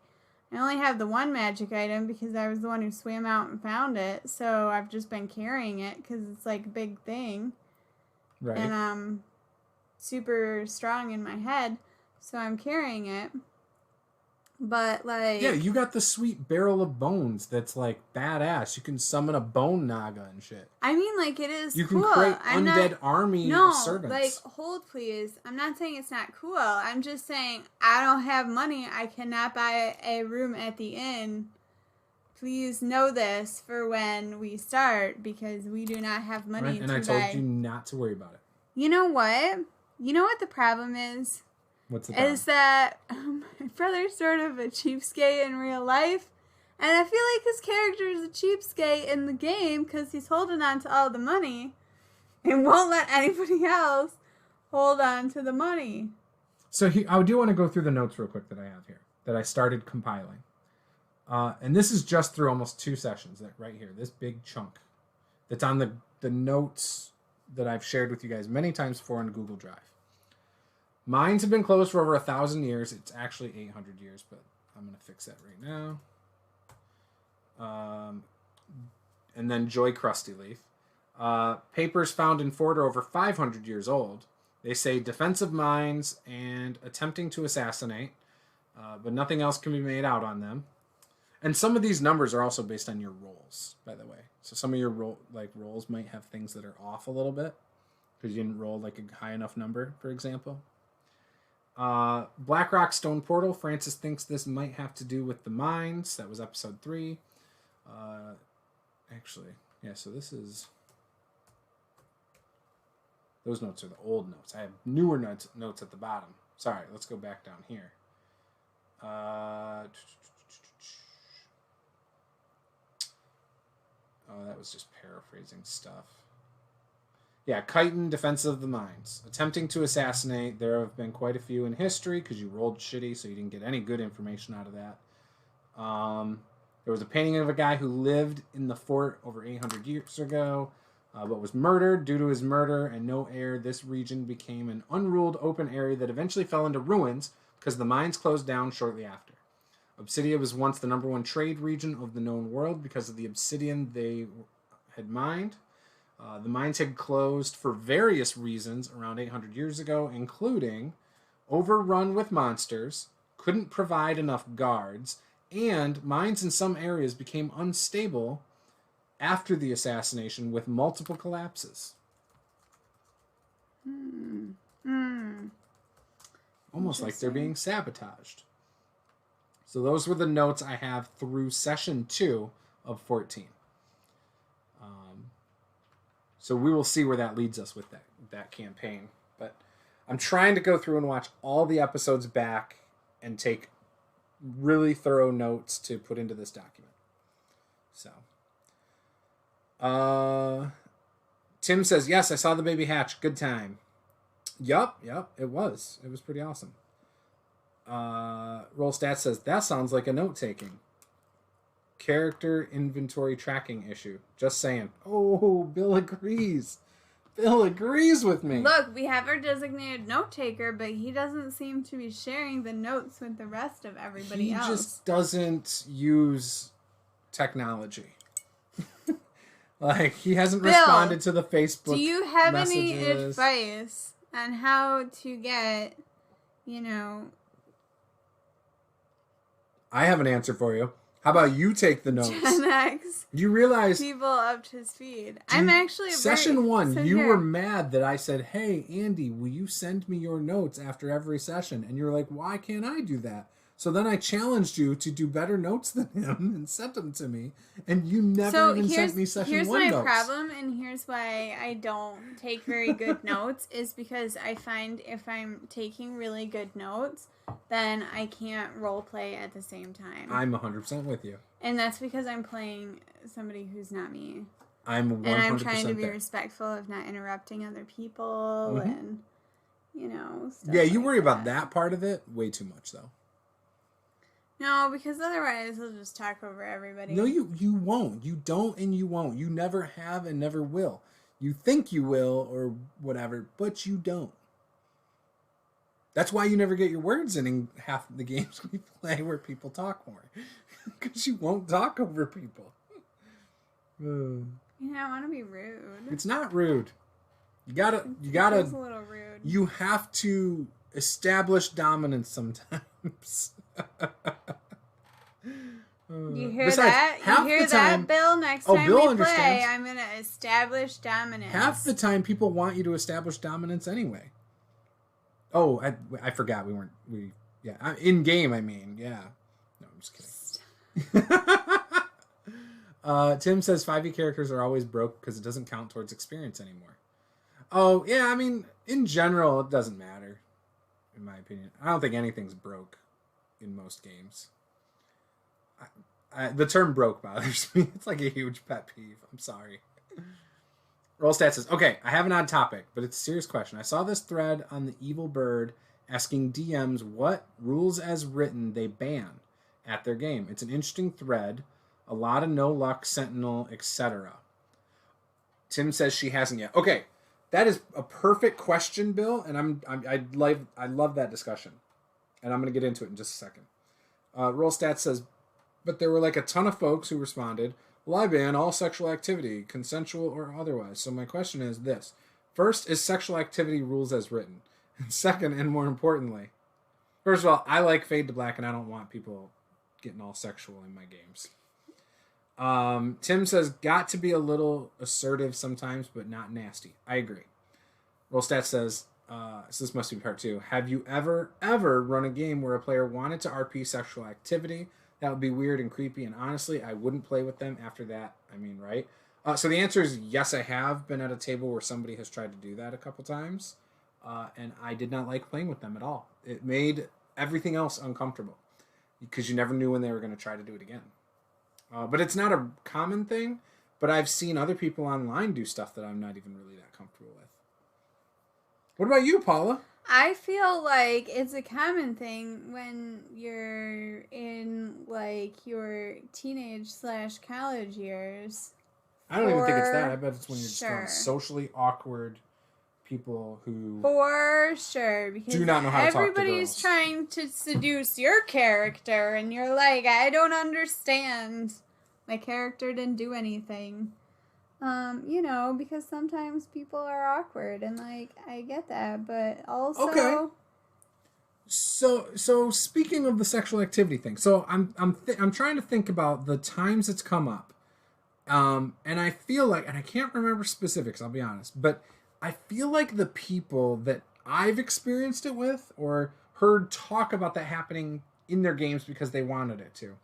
only have the one magic item because I was the one who swam out and found it. So I've just been carrying it because it's a big thing. Right. And I'm super strong in my head, so I'm carrying it. But yeah, you got the sweet barrel of bones that's badass. You can summon a bone naga and shit. I mean, it is you cool. You can create undead army of servants. Hold please. I'm not saying it's not cool. I'm just saying I don't have money. I cannot buy a room at the inn. Please know this for when we start because we do not have money to buy. And I told you not to worry about it. You know what? You know what the problem is? What's the problem? Is that my brother's sort of a cheapskate in real life. And I feel like his character is a cheapskate in the game because he's holding on to all the money and won't let anybody else hold on to the money. So I do want to go through the notes real quick that I have here, that I started compiling. And this is just through almost 2 sessions, right here, this big chunk that's on the notes that I've shared with you guys many times before on Google Drive. Mines have been closed for over 1,000 years. It's actually 800 years, but I'm going to fix that right now. And then Joy Krusty Leaf. Papers found in fort are over 500 years old. They say defensive mines and attempting to assassinate, but nothing else can be made out on them. And some of these numbers are also based on your rolls, by the way. So some of your rolls might have things that are off a little bit because you didn't roll a high enough number, for example. Blackrock Stone Portal. Francis thinks this might have to do with the mines. That was episode 3. So this is... Those notes are the old notes. I have newer notes at the bottom. Sorry, let's go back down here. That was just paraphrasing stuff. Yeah, Chiton, Defense of the Mines. Attempting to assassinate. There have been quite a few in history because you rolled shitty, so you didn't get any good information out of that. There was a painting of a guy who lived in the fort over 800 years ago, but was murdered. Due to his murder and no heir, this region became an unruled open area that eventually fell into ruins because the mines closed down shortly after. Obsidia was once the #1 trade region of the known world because of the obsidian they had mined. The mines had closed for various reasons around 800 years ago, including overrun with monsters, couldn't provide enough guards, and mines in some areas became unstable after the assassination with multiple collapses. Almost like they're being sabotaged. So those were the notes I have through session 2 of 14. So we will see where that leads us with that campaign. But I'm trying to go through and watch all the episodes back and take really thorough notes to put into this document. So, Tim says, yes, I saw the baby hatch. Good time. Yup, it was. It was pretty awesome. Roll Stats says, that sounds like a note-taking. Character inventory tracking issue. Just saying. Oh, Bill agrees. Phil agrees with me. Look, we have our designated note taker, but he doesn't seem to be sharing the notes with the rest of everybody else. He just doesn't use technology. Like, he hasn't responded to the Facebook do you have messages. any advice on how to get, I have an answer for you. How about you take the notes? Gen X You realize people up to speed. I'm actually session 1, you were mad that I said, hey, Andy, will you send me your notes after every session? And you were like, why can't I do that? So then I challenged you to do better notes than him and sent them to me. And you never even sent me session 1 notes. Here's my problem, and here's why I don't take very good notes, is because I find if I'm taking really good notes, then I can't role play at the same time. I'm 100% with you. And that's because I'm playing somebody who's not me. I'm 100% And I'm trying to be there. respectful of not interrupting other people and, stuff Yeah, you like worry about that part of it way too much, though. No, because otherwise he'll just talk over everybody. No, you won't. You don't and you won't. You never have and never will. You think you will or whatever, but you don't. That's why you never get your words in half the games we play where people talk more. Because you won't talk over people. I want to be rude. It's not rude. You gotta. It's a little rude. You have to establish dominance sometimes. You hear that? You hear that, Bill? Next time Bill we understands. play, I'm going to establish dominance. Half the time, people want you to establish dominance anyway. Oh, I forgot in game. I mean, yeah. No, I'm just kidding. Tim says 5e characters are always broke because it doesn't count towards experience anymore. Oh yeah, I mean, in general, it doesn't matter. In my opinion, I don't think anything's broke in most games. The term broke bothers me. It's like a huge pet peeve. I'm sorry. Rollstat says, okay, I have an odd topic, but it's a serious question. I saw this thread on the Evil Bird asking DMs what rules as written they ban at their game. It's an interesting thread. A lot of no luck, Sentinel, etc. Tim says she hasn't yet. Okay, that is a perfect question, Bill, and I love that discussion. And I'm going to get into it in just a second. Rollstat says, but there were like a ton of folks who responded, well, I ban all sexual activity, consensual or otherwise. So my question is this. First, is sexual activity rules as written? And second, and more importantly, first of all, I like Fade to Black and I don't want people getting all sexual in my games. Tim says, got to be a little assertive sometimes, but not nasty. I agree. Rollstat says, so this must be part 2. Have you ever run a game where a player wanted to RP sexual activity? That would be weird and creepy, and honestly, I wouldn't play with them after that. I mean, right? So the answer is yes, I have been at a table where somebody has tried to do that a couple times, and I did not like playing with them at all. It made everything else uncomfortable because you never knew when they were going to try to do it again. But it's not a common thing, but I've seen other people online do stuff that I'm not even really that comfortable with. What about you, Paula? I feel like it's a common thing when you're in, like, your teenage/college years. I don't even think it's that. I bet it's when you're just around socially awkward people who... For sure. Because do not know how to talk to girls. Everybody's trying to seduce your character, and you're like, I don't understand. My character didn't do anything. Because sometimes people are awkward, and like I get that, but also okay. So speaking of the sexual activity thing, so I'm trying to think about the times it's come up, and I feel like, and I can't remember specifics, I'll be honest, but I feel like the people that I've experienced it with or heard talk about that happening in their games because they wanted it to,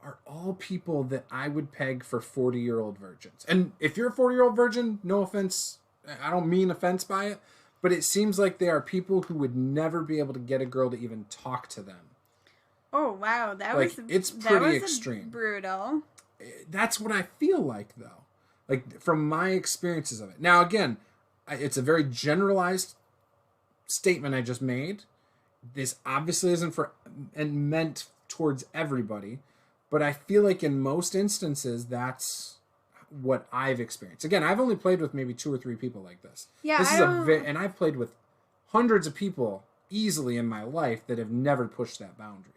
are all people that I would peg for 40-year-old virgins. And if you're a 40-year-old virgin, no offense, I don't mean offense by it, but it seems like they are people who would never be able to get a girl to even talk to them. Oh, wow. It's pretty extreme. Brutal. That's what I feel like, though. Like, from my experiences of it. Now, again, it's a very generalized statement I just made. This obviously isn't meant towards everybody. But I feel like in most instances, that's what I've experienced. Again, I've only played with maybe 2 or 3 people like this. Yeah, this is and I've played with hundreds of people easily in my life that have never pushed that boundary.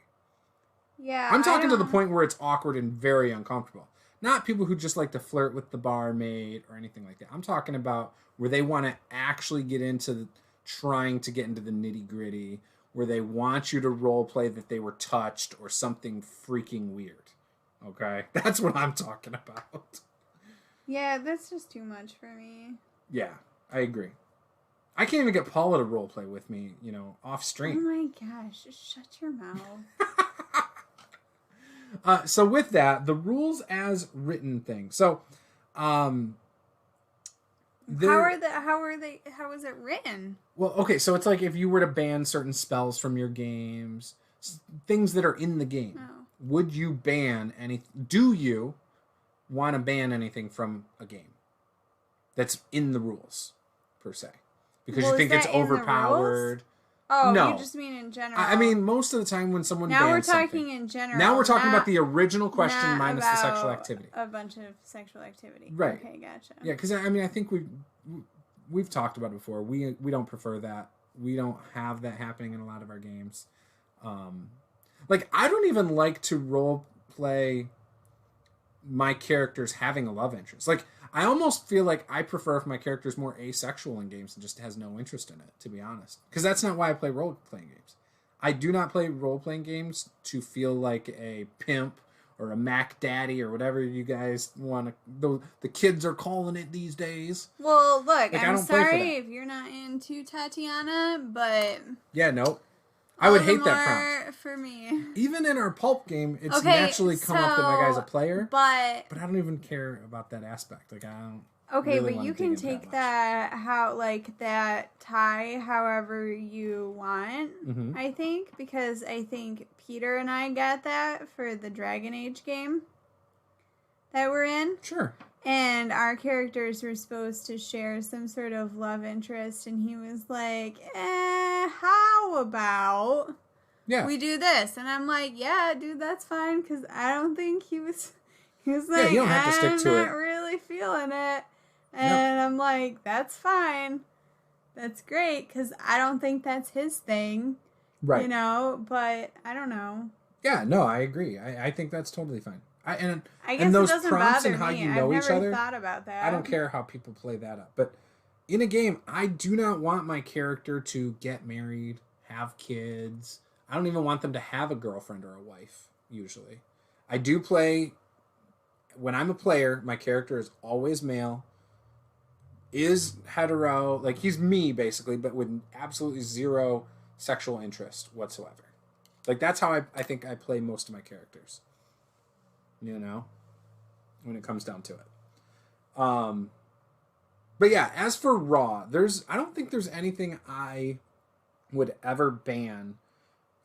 Yeah, I'm talking to the point where it's awkward and very uncomfortable. Not people who just like to flirt with the barmaid or anything like that. I'm talking about where they want to actually get into trying to get into the nitty-gritty, where they want you to role play that they were touched or something freaking weird. Okay? That's what I'm talking about. Yeah, that's just too much for me. Yeah, I agree. I can't even get Paula to role play with me, off stream. Oh my gosh, just shut your mouth. So with that, the rules as written thing. So, how is it written? Well, okay, so it's like if you were to ban certain spells from your games, things that are in the game, would you ban any? Do you want to ban anything from a game that's in the rules per se? Because you think it's overpowered. Oh, no. You just mean in general. I mean, most of the time when someone now bans we're talking something, in general. Now we're talking about the original question minus the sexual activity. A bunch of sexual activity. Right. Okay, gotcha. Yeah, because I think we've talked about it before. We don't prefer that. We don't have that happening in a lot of our games. I don't even like to role play my characters having a love interest. Like, I almost feel like I prefer if my character's more asexual in games and just has no interest in it, to be honest. Because that's not why I play role-playing games. I do not play role-playing games to feel like a pimp or a Mac Daddy or whatever you guys want to... The kids are calling it these days. Well, look, I'm sorry if you're not into Tatiana, but... Yeah, nope. I would hate that prompt. For me. Even in our pulp game, it's naturally come up that my guy's a player. But I don't even care about that aspect. Like, I don't. Okay, really but you can take that tie however you want. Mm-hmm. I think, because I think Peter and I got that for the Dragon Age game that we're in. Sure. And our characters were supposed to share some sort of love interest, and he was like, how about we do this? And I'm like, yeah, dude, that's fine, because I don't think he was like, you don't have to stick to I'm not really feeling it. And I'm like, that's fine. That's great, because I don't think that's his thing. Right. But I don't know. Yeah, no, I agree. I think that's totally fine. I guess and those it doesn't prompts bother and how me. you know I've each never other. thought about that. I don't care how people play that up. But in a game, I do not want my character to get married, have kids. I don't even want them to have a girlfriend or a wife, usually. I do play... When I'm a player, my character is always male, is hetero, like he's me, basically, but with absolutely zero sexual interest whatsoever. Like, that's how I think I play most of my characters. When it comes down to it. But yeah, as for Raw, I don't think there's anything I would ever ban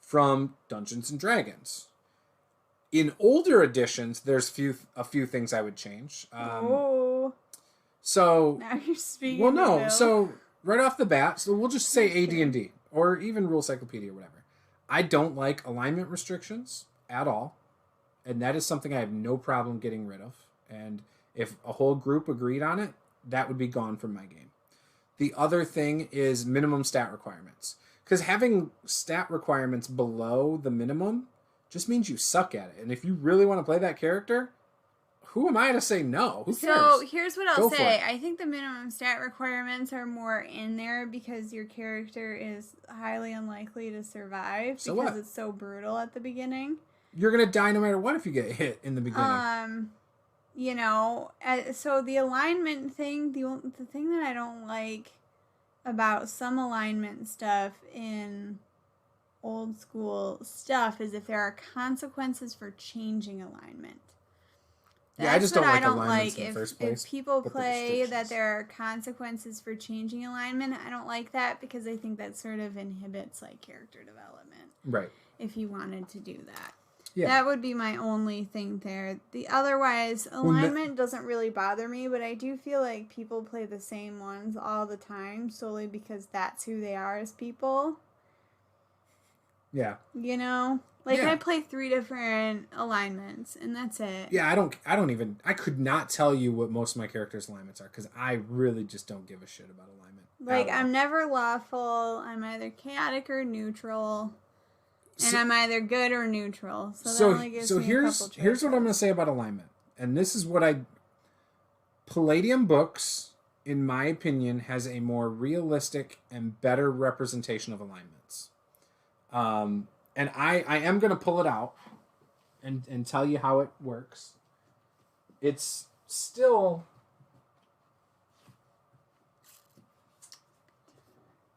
from Dungeons and Dragons. In older editions, there's a few things I would change. So now you're speaking. Well, no. So right off the bat, so we'll just say AD&D or even Rule Cyclopedia or whatever. I don't like alignment restrictions at all, and that is something I have no problem getting rid of. And if a whole group agreed on it, that would be gone from my game. The other thing is minimum stat requirements, because having stat requirements below the minimum just means you suck at it. And if you really want to play that character, who am I to say no? Who cares? So here's what I'll say. I think the minimum stat requirements are more in there because your character is highly unlikely to survive because it's so brutal at the beginning. You're going to die no matter what if you get hit in the beginning. So the alignment thing, the thing that I don't like about some alignment stuff in old school stuff is if there are consequences for changing alignment. Yeah, I just don't like alignments in the first place. If people play that there are consequences for changing alignment, I don't like that because I think that sort of inhibits like character development. Right. If you wanted to do that. Yeah. That would be my only thing there. Otherwise, alignment doesn't really bother me, but I do feel like people play the same ones all the time solely because that's who they are as people. Yeah. Like, I play 3 different alignments, and that's it. Yeah, I could not tell you what most of my characters' alignments are, because I really just don't give a shit about alignment. Like, I'm never lawful. I'm either chaotic or neutral. And I'm either good or neutral. So that only gives me a couple choices. Here's what I'm going to say about alignment. And this is what Palladium Books, in my opinion, has a more realistic and better representation of alignments. And I am going to pull it out and tell you how it works. It's still...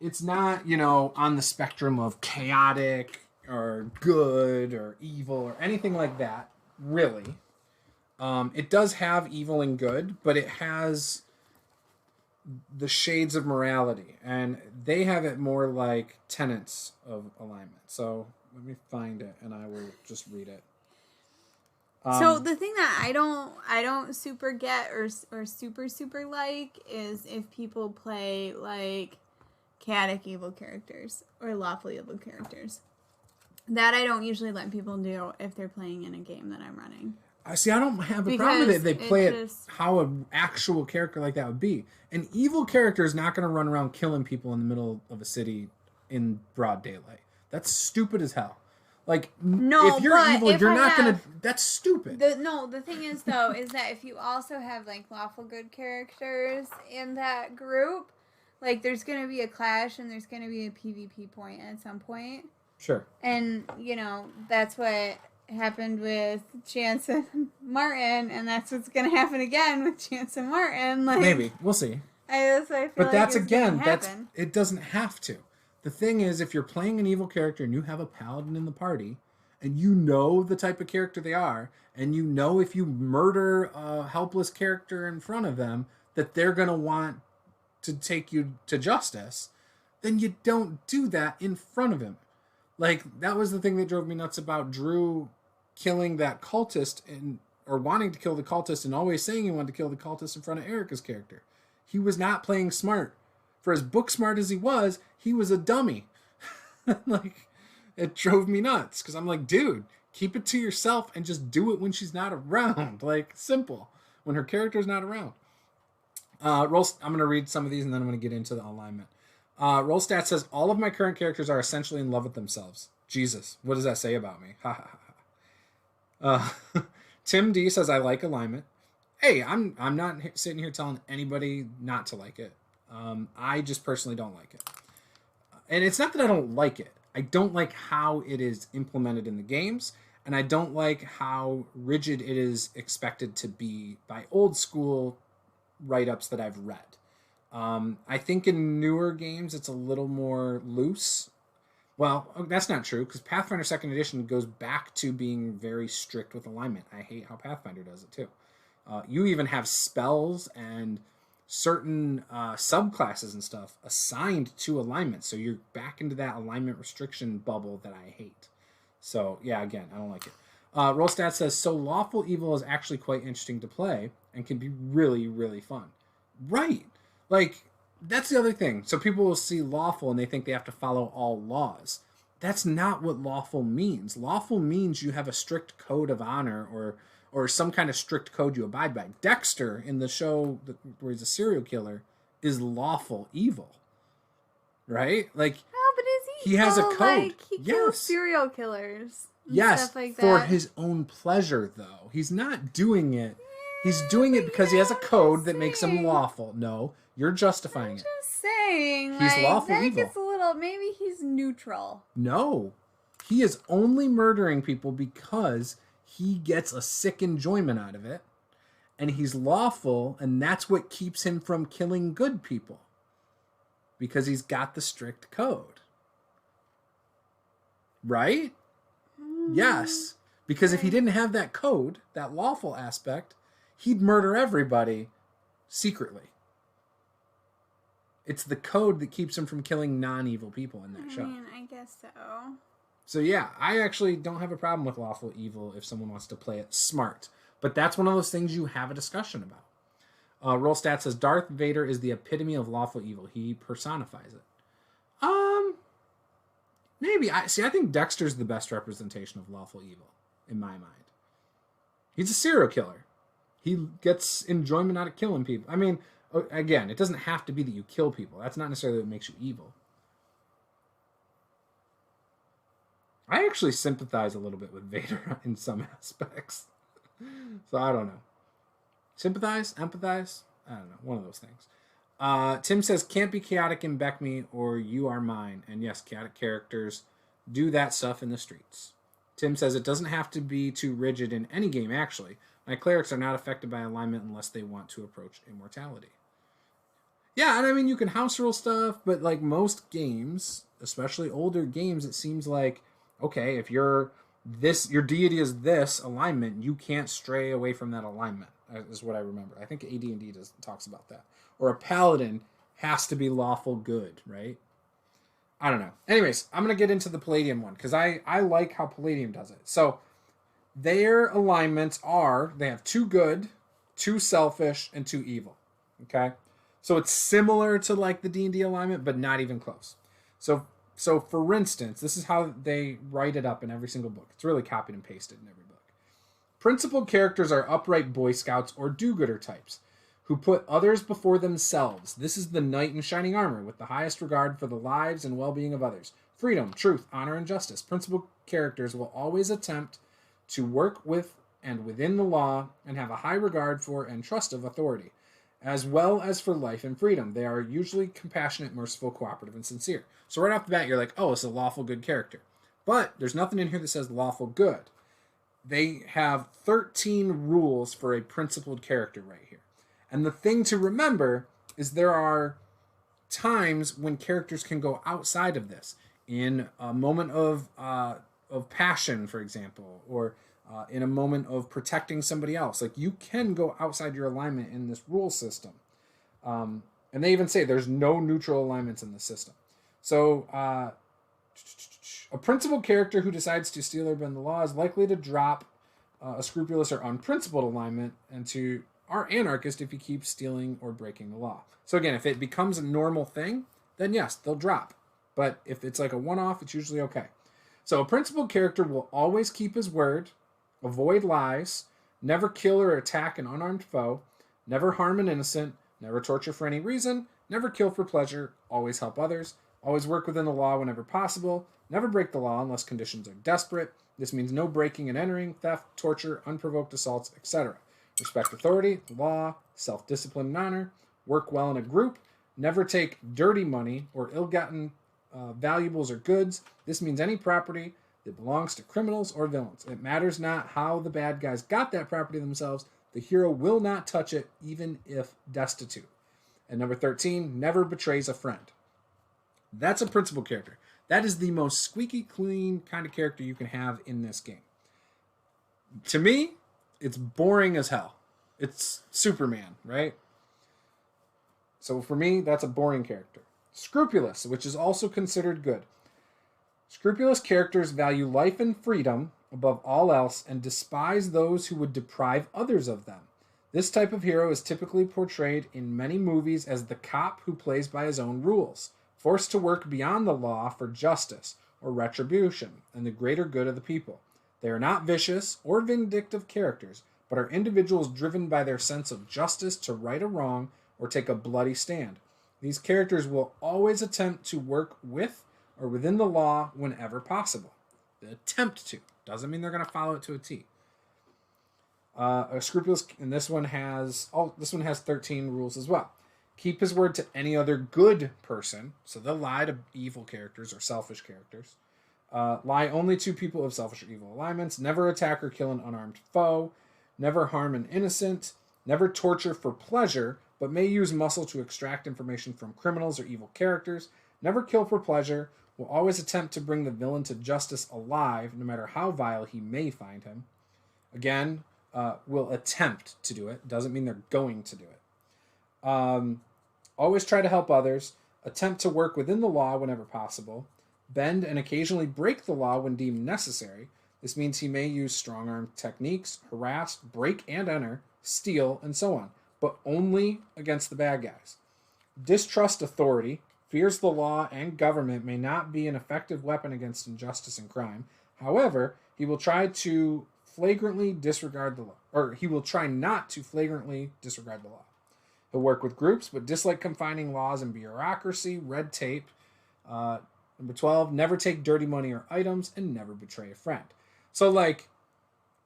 It's not, on the spectrum of chaotic or good or evil or anything like that, really. It does have evil and good, but it has the shades of morality. And they have it more like tenets of alignment. So... Let me find it, and I will just read it. So the thing that I don't super get or super like is if people play like chaotic evil characters or lawful evil characters. That I don't usually let people do if they're playing in a game that I'm running. I don't have a problem with it. They play it how an actual character like that would be. An evil character is not going to run around killing people in the middle of a city in broad daylight. That's stupid as hell. Like, if you're evil, you're not going to... That's stupid. The thing is, though, is that if you also have, like, lawful good characters in that group, like, there's going to be a clash and there's going to be a PvP point at some point. Sure. And, that's what happened with Chance and Martin, and that's what's going to happen again with Chance and Martin. Like, maybe. We'll see. But that's, again, it doesn't have to. The thing is, if you're playing an evil character and you have a paladin in the party, and you know the type of character they are, and you know if you murder a helpless character in front of them, that they're going to want to take you to justice, then you don't do that in front of him. Like, that was the thing that drove me nuts about Drew killing that cultist, or wanting to kill the cultist, and always saying he wanted to kill the cultist in front of Erica's character. He was not playing smart. For as book smart as he was a dummy. Like, it drove me nuts. Because I'm like, dude, keep it to yourself and just do it when she's not around. Like, simple. When her character's not around. I'm going to read some of these and then I'm going to get into the alignment. Rollstat says, all of my current characters are essentially in love with themselves. Jesus, what does that say about me? Ha ha ha. Tim D says, I like alignment. Hey, I'm not sitting here telling anybody not to like it. I just personally don't like it. And it's not that I don't like it. I don't like how it is implemented in the games, and I don't like how rigid it is expected to be by old school write-ups that I've read. I think in newer games it's a little more loose. Well, that's not true, because Pathfinder 2nd Edition goes back to being very strict with alignment. I hate how Pathfinder does it too. You even have spells and certain subclasses and stuff assigned to alignment, so you're back into that alignment restriction bubble that I hate. So yeah, again, I don't like it. Rollstat says, so lawful evil is actually quite interesting to play and can be really, really fun. Right. Like, that's the other thing. So people will see lawful and they think they have to follow all laws. That's not what lawful means. Lawful means you have a strict code of honor or some kind of strict code you abide by. Dexter in the show where he's a serial killer is lawful evil, right? Like, oh, but is he has a code. Like, he kills serial killers. Yes, stuff like for that. his own pleasure, though. He's not doing it. He's doing it because he has a code that makes him lawful. No, you're justifying it. Just saying, he's lawful that evil. Gets a little. Maybe he's neutral. No, he is only murdering people because he gets a sick enjoyment out of it, and he's lawful, and that's what keeps him from killing good people, because he's got the strict code. Right? Yes, because if he didn't have that code, that lawful aspect, he'd murder everybody secretly. It's the code that keeps him from killing non-evil people in that show. I mean, I guess so. So yeah, I actually don't have a problem with lawful evil if someone wants to play it smart. But that's one of those things you have a discussion about. Rollstat says, Darth Vader is the epitome of lawful evil. He personifies it. Maybe. I think Dexter's the best representation of lawful evil, in my mind. He's a serial killer. He gets enjoyment out of killing people. I mean, again, it doesn't have to be that you kill people. That's not necessarily what makes you evil. I actually sympathize a little bit with Vader in some aspects. So I don't know. Sympathize? Empathize? I don't know. One of those things. Tim says, can't be chaotic in Beck Me or You Are Mine. And yes, chaotic characters do that stuff in the streets. Tim says, it doesn't have to be too rigid in any game, actually. My clerics are not affected by alignment unless they want to approach immortality. Yeah, and I mean, you can house rule stuff, but like most games, especially older games, it seems like, okay, if your deity is this alignment, you can't stray away from that alignment, is what I remember. I think AD&D talks about that. Or a paladin has to be lawful good, right? I don't know. Anyways, I'm going to get into the Palladium one, because I like how Palladium does it. So, their alignments are, they have 2 good, 2 selfish, and 2 evil. Okay? So it's similar to like the D&D alignment, but not even close. So for instance, this is how they write it up in every single book. It's really copied and pasted in every book. Principal characters are upright Boy Scouts or do-gooder types who put others before themselves. This is the knight in shining armor with the highest regard for the lives and well-being of others. Freedom, truth, honor, and justice. Principal characters will always attempt to work with and within the law and have a high regard for and trust of authority, as well as for life and freedom. They are usually compassionate, merciful, cooperative, and sincere. So right off the bat, you're like, oh, it's a lawful good character. But there's nothing in here that says lawful good. They have 13 rules for a principled character right here. And the thing to remember is there are times when characters can go outside of this. In a moment of passion, for example, or in a moment of protecting somebody else. Like, you can go outside your alignment in this rule system. And they even say there's no neutral alignments in the system. So, a principled character who decides to steal or bend the law is likely to drop a scrupulous or unprincipled alignment and to our anarchist if he keeps stealing or breaking the law. So again, if it becomes a normal thing, then yes, they'll drop. But if it's like a one-off, it's usually okay. So a principled character will always keep his word, avoid lies, never kill or attack an unarmed foe, never harm an innocent, never torture for any reason, never kill for pleasure, always help others, always work within the law whenever possible, never break the law unless conditions are desperate. This means no breaking and entering, theft, torture, unprovoked assaults, etc. Respect authority, law, self-discipline and honor, work well in a group, never take dirty money or ill-gotten valuables or goods. This means any property that belongs to criminals or villains. It matters not how the bad guys got that property themselves. The hero will not touch it, even if destitute. And number 13, never betrays a friend. That's a principled character. That is the most squeaky clean kind of character you can have in this game. To me, it's boring as hell. It's Superman, right? So for me, that's a boring character. Scrupulous, which is also considered good. Scrupulous characters value life and freedom above all else and despise those who would deprive others of them. This type of hero is typically portrayed in many movies as the cop who plays by his own rules, forced to work beyond the law for justice or retribution and the greater good of the people. They are not vicious or vindictive characters, but are individuals driven by their sense of justice to right a wrong or take a bloody stand. These characters will always attempt to work with or within the law whenever possible. They attempt to. Doesn't mean they're going to follow it to a T. A scrupulous, and this one has 13 rules as well. Keep his word to any other good person, so they'll lie to evil characters or selfish characters. Lie only to people of selfish or evil alignments. Never attack or kill an unarmed foe. Never harm an innocent. Never torture for pleasure, but may use muscle to extract information from criminals or evil characters. Never kill for pleasure. Will always attempt to bring the villain to justice alive, no matter how vile he may find him. Again, will attempt to do it. Doesn't mean they're going to do it. Always try to help others. Attempt to work within the law whenever possible. Bend and occasionally break the law when deemed necessary. This means he may use strong-arm techniques, harass, break and enter, steal, and so on, but only against the bad guys. Distrust authority. fears the law and government may not be an effective weapon against injustice and crime. However, he will try to flagrantly disregard the law, or he will try not to flagrantly disregard the law. He'll work with groups, but dislike confining laws and bureaucracy, red tape. Number 12, never take dirty money or items, and never betray a friend. So, like,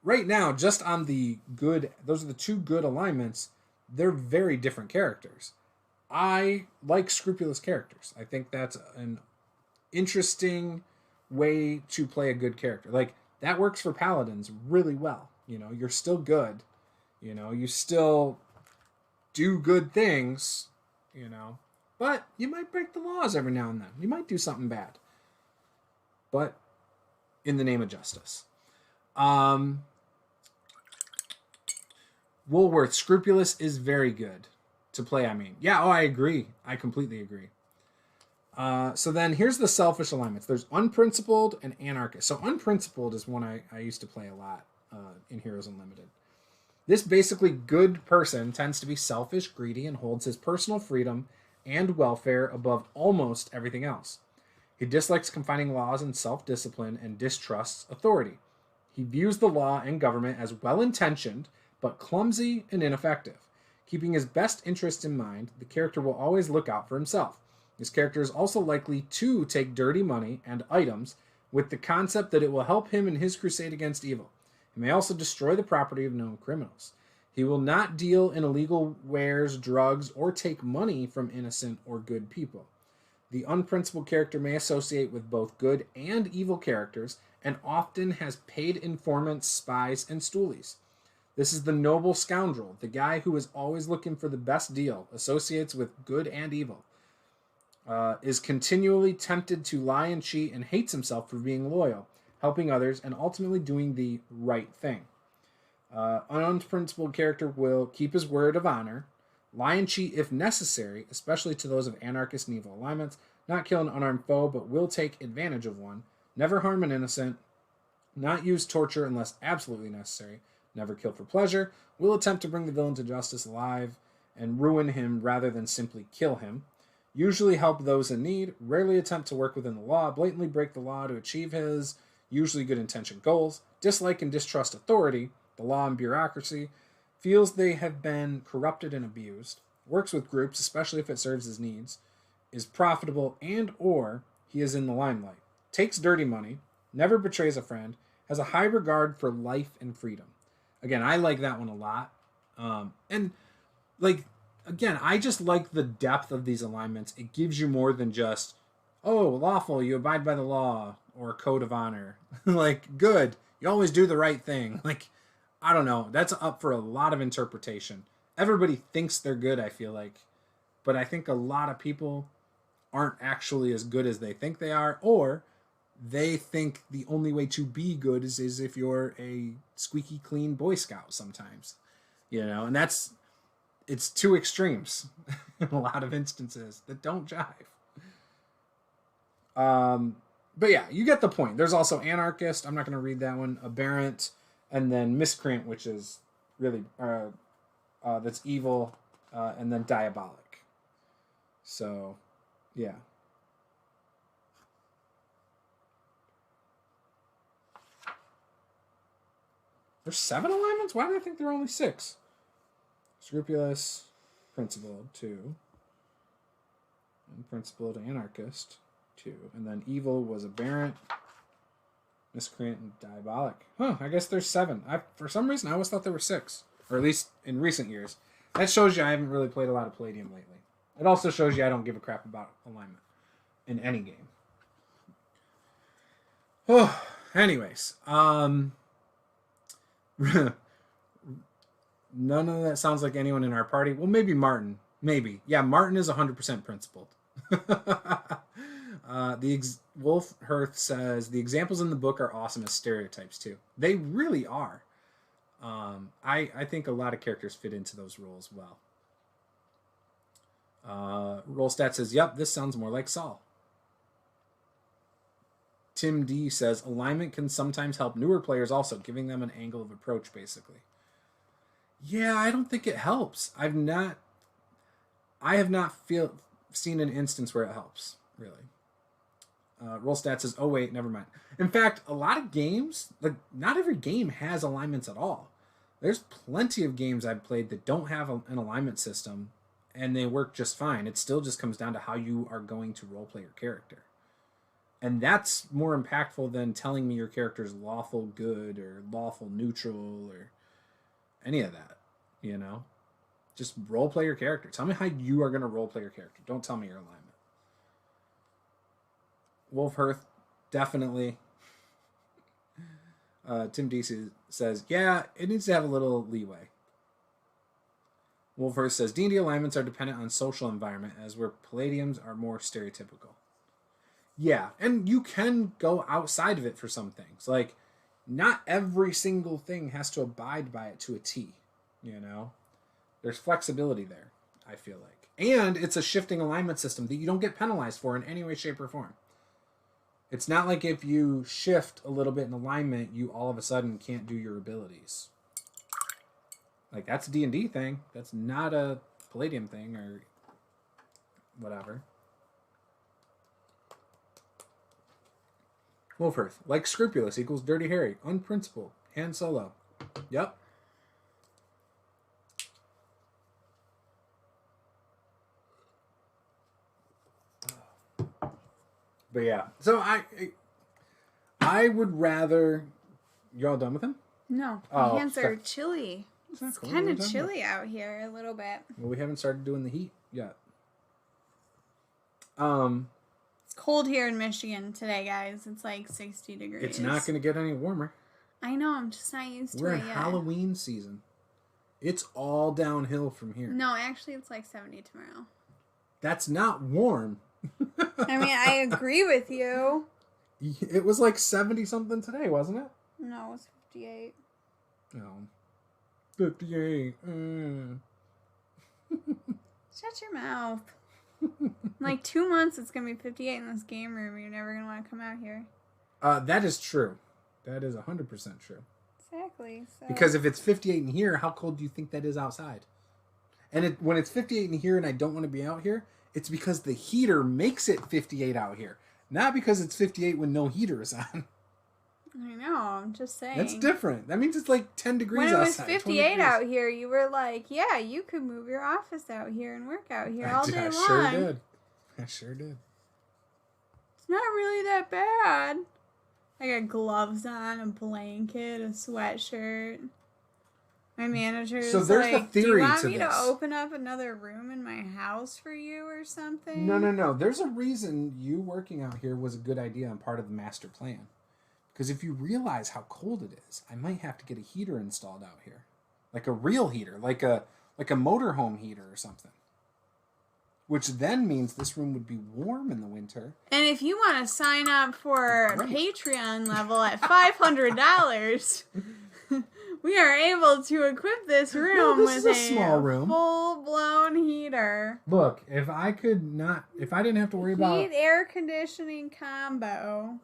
right now, just on the good, those are the 2 good alignments. They're very different characters. I like scrupulous characters. I think that's an interesting way to play a good character. Like, that works for paladins really well. You know, you're still good. You know, you still do good things, you know. But you might break the laws every now and then. You might do something bad. But in the name of justice. Woolworth, scrupulous is very good to play, I mean. Yeah, I agree. I completely agree. So then here's the selfish alignments. There's unprincipled and anarchist. So unprincipled is one I used to play a lot in Heroes Unlimited. This basically good person tends to be selfish, greedy, and holds his personal freedom and welfare above almost everything else. He dislikes confining laws and self-discipline and distrusts authority. He views the law and government as well-intentioned, but clumsy and ineffective. Keeping his best interests in mind, the character will always look out for himself. This character is also likely to take dirty money and items with the concept that it will help him in his crusade against evil. He may also destroy the property of known criminals. He will not deal in illegal wares, drugs, or take money from innocent or good people. The unprincipled character may associate with both good and evil characters and often has paid informants, spies, and stoolies. This is the noble scoundrel, the guy who is always looking for the best deal, associates with good and evil, is continually tempted to lie and cheat, and hates himself for being loyal, helping others, and ultimately doing the right thing. An unprincipled character will keep his word of honor, lie and cheat if necessary, especially to those of anarchist and evil alignments, not kill an unarmed foe, but will take advantage of one, never harm an innocent, not use torture unless absolutely necessary, never kill for pleasure, will attempt to bring the villain to justice alive and ruin him rather than simply kill him, usually help those in need, rarely attempt to work within the law, blatantly break the law to achieve his usually good intentioned goals, dislike and distrust authority, the law and bureaucracy, feels they have been corrupted and abused, works with groups, especially if it serves his needs, is profitable and or he is in the limelight, takes dirty money, never betrays a friend, has a high regard for life and freedom. Again, I like that one a lot. And like, again, I just like the depth of these alignments. It gives you more than just, oh, lawful, you abide by the law, or a code of honor. Like, good, you always do the right thing. Like, I don't know. That's up for a lot of interpretation. Everybody thinks they're good, I feel like. But I think a lot of people aren't actually as good as they think they are, or they think the only way to be good is if you're a squeaky clean Boy Scout sometimes. You know, and it's 2 extremes in a lot of instances that don't jive. But yeah, you get the point. There's also anarchist. I'm not going to read that one. Aberrant, and then miscreant, which is really that's evil, and then diabolic. So, yeah. There's 7 alignments? Why did I think there were only 6? Scrupulous, principled, 2. Unprincipled, anarchist, 2. And then evil was aberrant, miscreant, and diabolic. Huh, I guess there's 7. For some reason, I always thought there were 6. Or at least in recent years. That shows you I haven't really played a lot of Palladium lately. It also shows you I don't give a crap about alignment in any game. Oh, anyways. None of that sounds like anyone in our party. Well, maybe Martin. Maybe. Yeah, Martin is 100% principled. Wolf Hearth says, the examples in the book are awesome as stereotypes, too. They really are. I think a lot of characters fit into those roles well. Rollstat says, yep, this sounds more like Saul. Tim D says, alignment can sometimes help newer players also, giving them an angle of approach, basically. Yeah, I don't think it helps. I have not seen an instance where it helps, really. Roll Stat says, oh wait, never mind. In fact, a lot of games, like not every game has alignments at all. There's plenty of games I've played that don't have an alignment system, and they work just fine. It still just comes down to how you are going to roleplay your character. And that's more impactful than telling me your character's lawful good or lawful neutral or any of that, you know? Just roleplay your character. Tell me how you are going to roleplay your character. Don't tell me your alignment. Wolf Hearth, definitely. Tim DC says, yeah, it needs to have a little leeway. Wolf Hearth says, D&D alignments are dependent on social environment, as where Palladiums are more stereotypical. Yeah, and you can go outside of it for some things. Like, not every single thing has to abide by it to a T, you know? There's flexibility there, I feel like. And it's a shifting alignment system that you don't get penalized for in any way, shape, or form. It's not like if you shift a little bit in alignment, you all of a sudden can't do your abilities. Like, that's a D&D thing. That's not a Palladium thing or whatever. Wolfearth, like scrupulous equals Dirty Harry. Unprincipled. Han Solo. Yep. But yeah, so I would rather. You all done with him? No, my hands are chilly. It's cool. kind of chilly out here a little bit. Well, we haven't started doing the heat yet. It's cold here in Michigan today, guys. It's like 60 degrees. It's not going to get any warmer. I know. I'm just not used to We're it in yet. Halloween season. It's all downhill from here. No, actually, it's like 70 tomorrow. That's not warm. I mean, I agree with you. It was like 70 something today, wasn't it? No, it was 58. No. 58. Shut your mouth. In like 2 months, it's going to be 58 in this game room. You're never going to want to come out here. That is true. That is 100% true. Exactly. So. Because if it's 58 in here, how cold do you think that is outside? And when it's 58 in here and I don't want to be out here, it's because the heater makes it 58 out here. Not because it's 58 when no heater is on. I know, I'm just saying. That's different. That means it's like 10 degrees outside. When it was outside, 58 out here, you were like, yeah, you could move your office out here and work out here all day long. Sure did. I sure did. It's not really that bad. I got gloves on, a blanket, a sweatshirt. My manager's so there's like, the theory do you want to me this. to open up another room in my house for you or something? No. There's a reason you working out here was a good idea and part of the master plan. Because if you realize how cold it is, I might have to get a heater installed out here. Like a real heater, like a motorhome heater or something. Which then means this room would be warm in the winter. And if you want to sign up for a Patreon level at $500, we are able to equip this room with a small room. Full-blown heater. Look, if I didn't have to worry about heat air conditioning combo.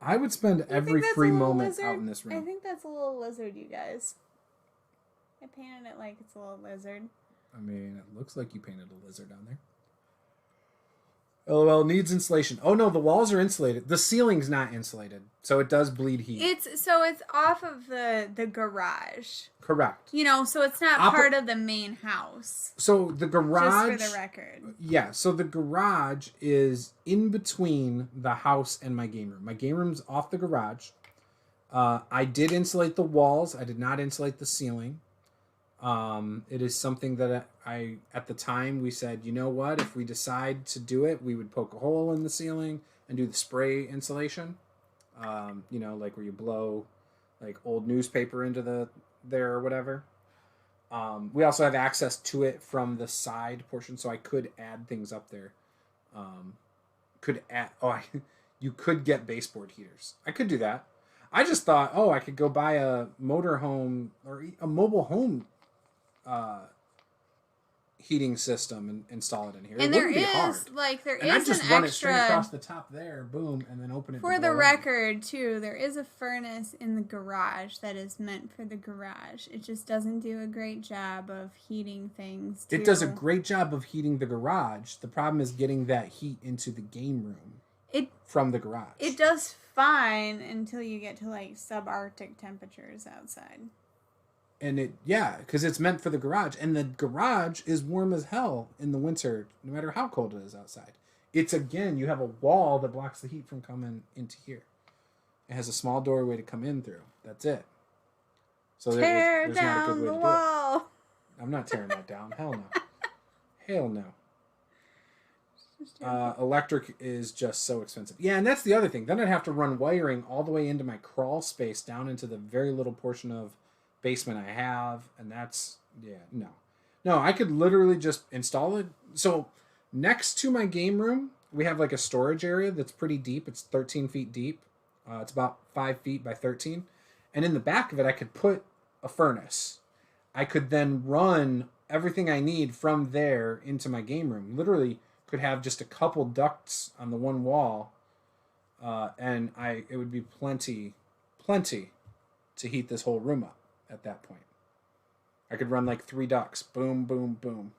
I would spend every free moment out in this room. I think that's a little lizard, you guys. I painted it like it's a little lizard. I mean, it looks like you painted a lizard down there. LOL needs insulation. Oh no, the walls are insulated. The ceiling's not insulated, so it does bleed heat. It's off of the garage. Correct. You know, so it's not part of the main house. So the garage, just for the record. Yeah, so the garage is in between the house and my game room. My game room's off the garage. I did insulate the walls. I did not insulate the ceiling. It is something that I at the time we said, you know what, if we decide to do it, we would poke a hole in the ceiling and do the spray insulation. You know, like where you blow like old newspaper into there or whatever. We also have access to it from the side portion, so I could add things up there. You could get baseboard heaters. I could do that. I just thought, I could go buy a motorhome or a mobile home heating system and install it in here. And it wouldn't be hard. There And I'd is just an run it straight extra. across the top there, boom, and then open it. For the record, too, there is a furnace in the garage that is meant for the garage. It just doesn't do a great job of heating things. It does a great job of heating the garage. The problem is getting that heat into the game room from the garage. It does fine until you get to like subarctic temperatures outside. And because it's meant for the garage. And the garage is warm as hell in the winter, no matter how cold it is outside. It's, again, you have a wall that blocks the heat from coming into here. It has a small doorway to come in through. That's it. So there's not a good way to do it. I'm not tearing that down. Hell no. Hell no. Electric is just so expensive. Yeah, and that's the other thing. Then I'd have to run wiring all the way into my crawl space down into the very little portion of basement I have, and that's no, I could literally just install it. So next to my game room we have like a storage area that's pretty deep. It's 13 feet deep. It's about 5 feet by 13, and in the back of it I could put a furnace. I could then run everything I need from there into my game room. Literally could have just a couple ducts on the one wall, and it would be plenty to heat this whole room up. At that point, I could run like 3 ducts, boom, boom, boom,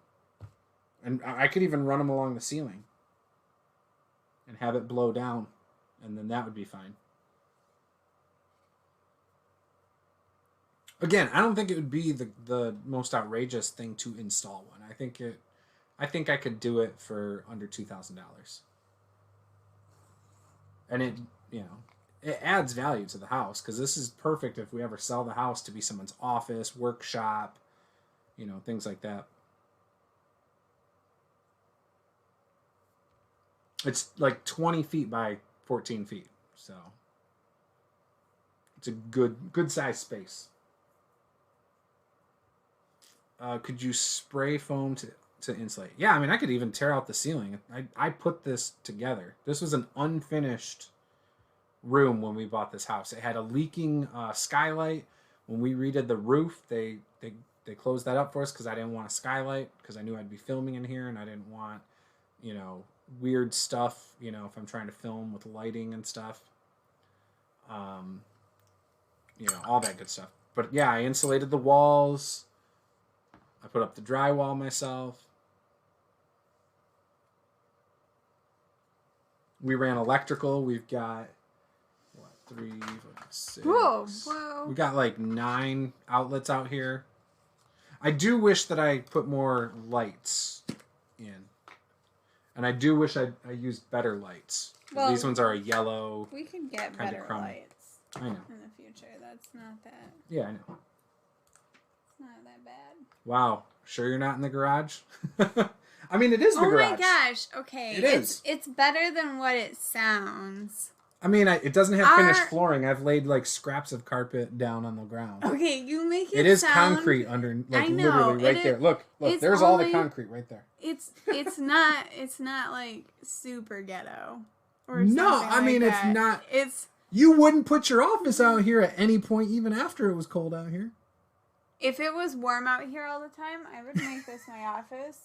and I could even run them along the ceiling and have it blow down, and then that would be fine. Again, I don't think it would be the most outrageous thing to install one. I think I could do it for under $2,000, and it adds value to the house, because this is perfect if we ever sell the house to be someone's office, workshop, things like that. It's like 20 feet by 14 feet, so it's a good size space. Could you spray foam to insulate? Yeah, I mean, I could even tear out the ceiling. I put this together. This was an unfinished room when we bought this house. It had a leaking skylight. When we redid the roof, they closed that up for us because I didn't want a skylight, because I knew I'd be filming in here, and I didn't want weird stuff if I'm trying to film with lighting and stuff, all that good stuff. But yeah, I insulated the walls. I put up the drywall myself. We ran electrical. We've got 3, 5, 6. Whoa. We got like 9 outlets out here. I do wish that I put more lights in. And I do wish I used better lights. Well, these ones are a yellow. We could get better lights. I know. In the future. That's not that. Yeah, I know. It's not that bad. Wow. Sure you're not in the garage? I mean, it is the garage. Oh my gosh. Okay. It is. It's better than what it sounds. I mean, it doesn't have finished flooring. I've laid like scraps of carpet down on the ground. Okay, you make it. It is concrete under, like, literally right there. Look, there's all the concrete right there. It's not like super ghetto or something. No, I mean, like it's that. not. It's. You wouldn't put your office out here at any point, even after it was cold out here. If it was warm out here all the time, I would make this my office.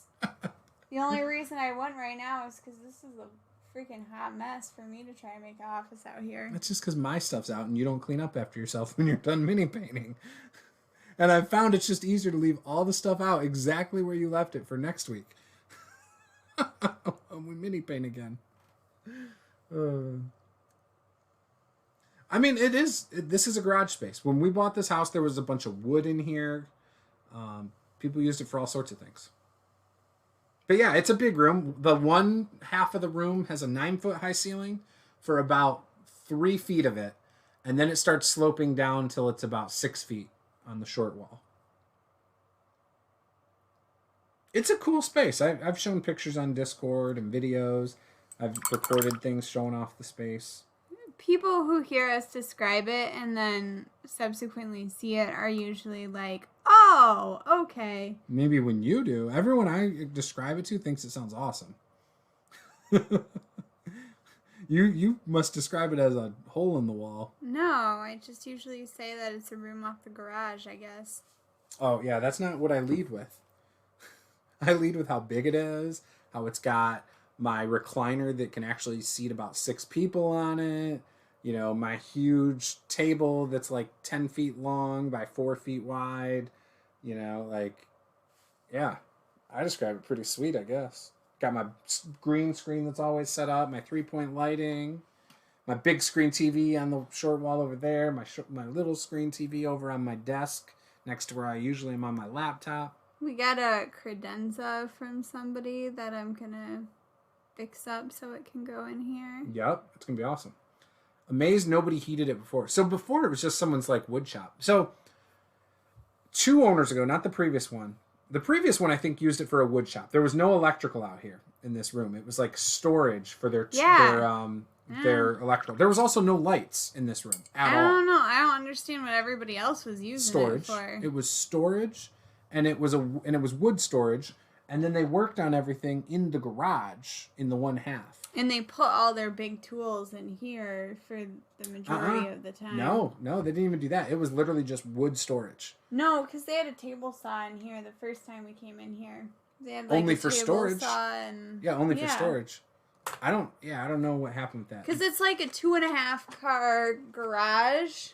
The only reason I wouldn't right now is because this is a freaking hot mess for me to try and make an office out here. That's just because my stuff's out and you don't clean up after yourself when you're done mini painting. And I've found it's just easier to leave all the stuff out exactly where you left it for next week. When we mini paint again. I mean, this is a garage space. When we bought this house, there was a bunch of wood in here. People used it for all sorts of things. But yeah, it's a big room. The one half of the room has a 9-foot high ceiling for about 3 feet of it. And then it starts sloping down till it's about 6 feet on the short wall. It's a cool space. I've shown pictures on Discord and videos. I've recorded things showing off the space. People who hear us describe it and then subsequently see it are usually like, oh, okay. Maybe when you do. Everyone I describe it to thinks it sounds awesome. You must describe it as a hole in the wall. No, I just usually say that it's a room off the garage, I guess. Oh, yeah, that's not what I lead with. I lead with how big it is, how it's got my recliner that can actually seat about 6 people on it. You know, my huge table that's like 10 feet long by 4 feet wide. You know, like, yeah, I describe it pretty sweet, I guess. Got my green screen that's always set up, my 3-point lighting, my big screen TV on the short wall over there, my little screen TV over on my desk next to where I usually am on my laptop. We got a credenza from somebody that I'm going to fix up so it can go in here. Yep, it's going to be awesome. Amazed nobody heated it before. So before it was just someone's like wood shop. So 2 owners ago, not the previous one. The previous one I think used it for a wood shop. There was no electrical out here in this room. It was like storage for their electrical. There was also no lights in this room at all. I don't know. I don't understand what everybody else was using it for. It was storage, and it was wood storage, and then they worked on everything in the garage in the one half. And they put all their big tools in here for the majority of the time. No, they didn't even do that. It was literally just wood storage. No, because they had a table saw in here the first time we came in here. They had only for storage. For storage. I don't know what happened with that. Because it's like a 2.5 car garage,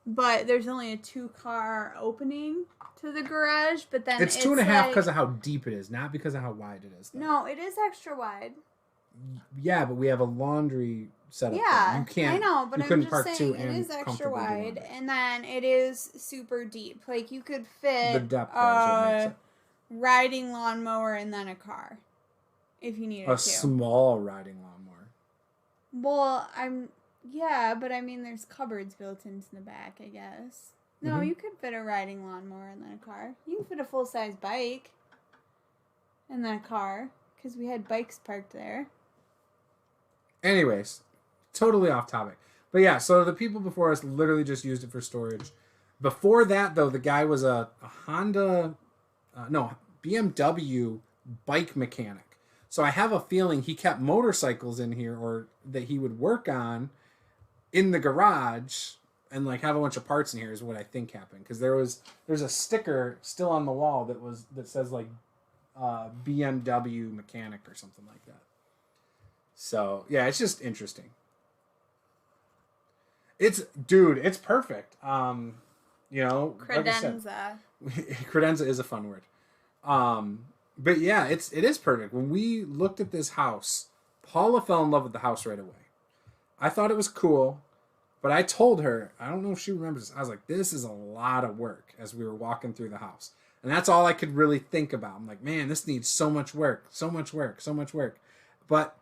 but there's only a 2-car opening to the garage. But then it's 2.5 because of how deep it is, not because of how wide it is. Though. No, it is extra wide. Yeah, but we have a laundry setup. Yeah, you can't. I know, but I'm just saying it is extra wide, and then it is super deep. Like you could fit the depth a riding lawnmower and then a car, if you needed a small riding lawnmower. Well, but I mean, there's cupboards built into the back, I guess. No, you could fit a riding lawnmower and then a car. You can fit a full-size bike and then a car, because we had bikes parked there. Anyways, totally off topic. But yeah, so the people before us literally just used it for storage. Before that, though, the guy was a BMW bike mechanic. So I have a feeling he kept motorcycles in here, or that he would work on in the garage and like have a bunch of parts in here is what I think happened. Because there's a sticker still on the wall that says like BMW mechanic or something like that. So yeah, it's just interesting. It's perfect. Credenza. Like I said, credenza is a fun word. But yeah, it is perfect. When we looked at this house, Paula fell in love with the house right away. I thought it was cool, but I told her, I don't know if she remembers this, I was like, this is a lot of work as we were walking through the house. And that's all I could really think about. I'm like, man, this needs so much work. But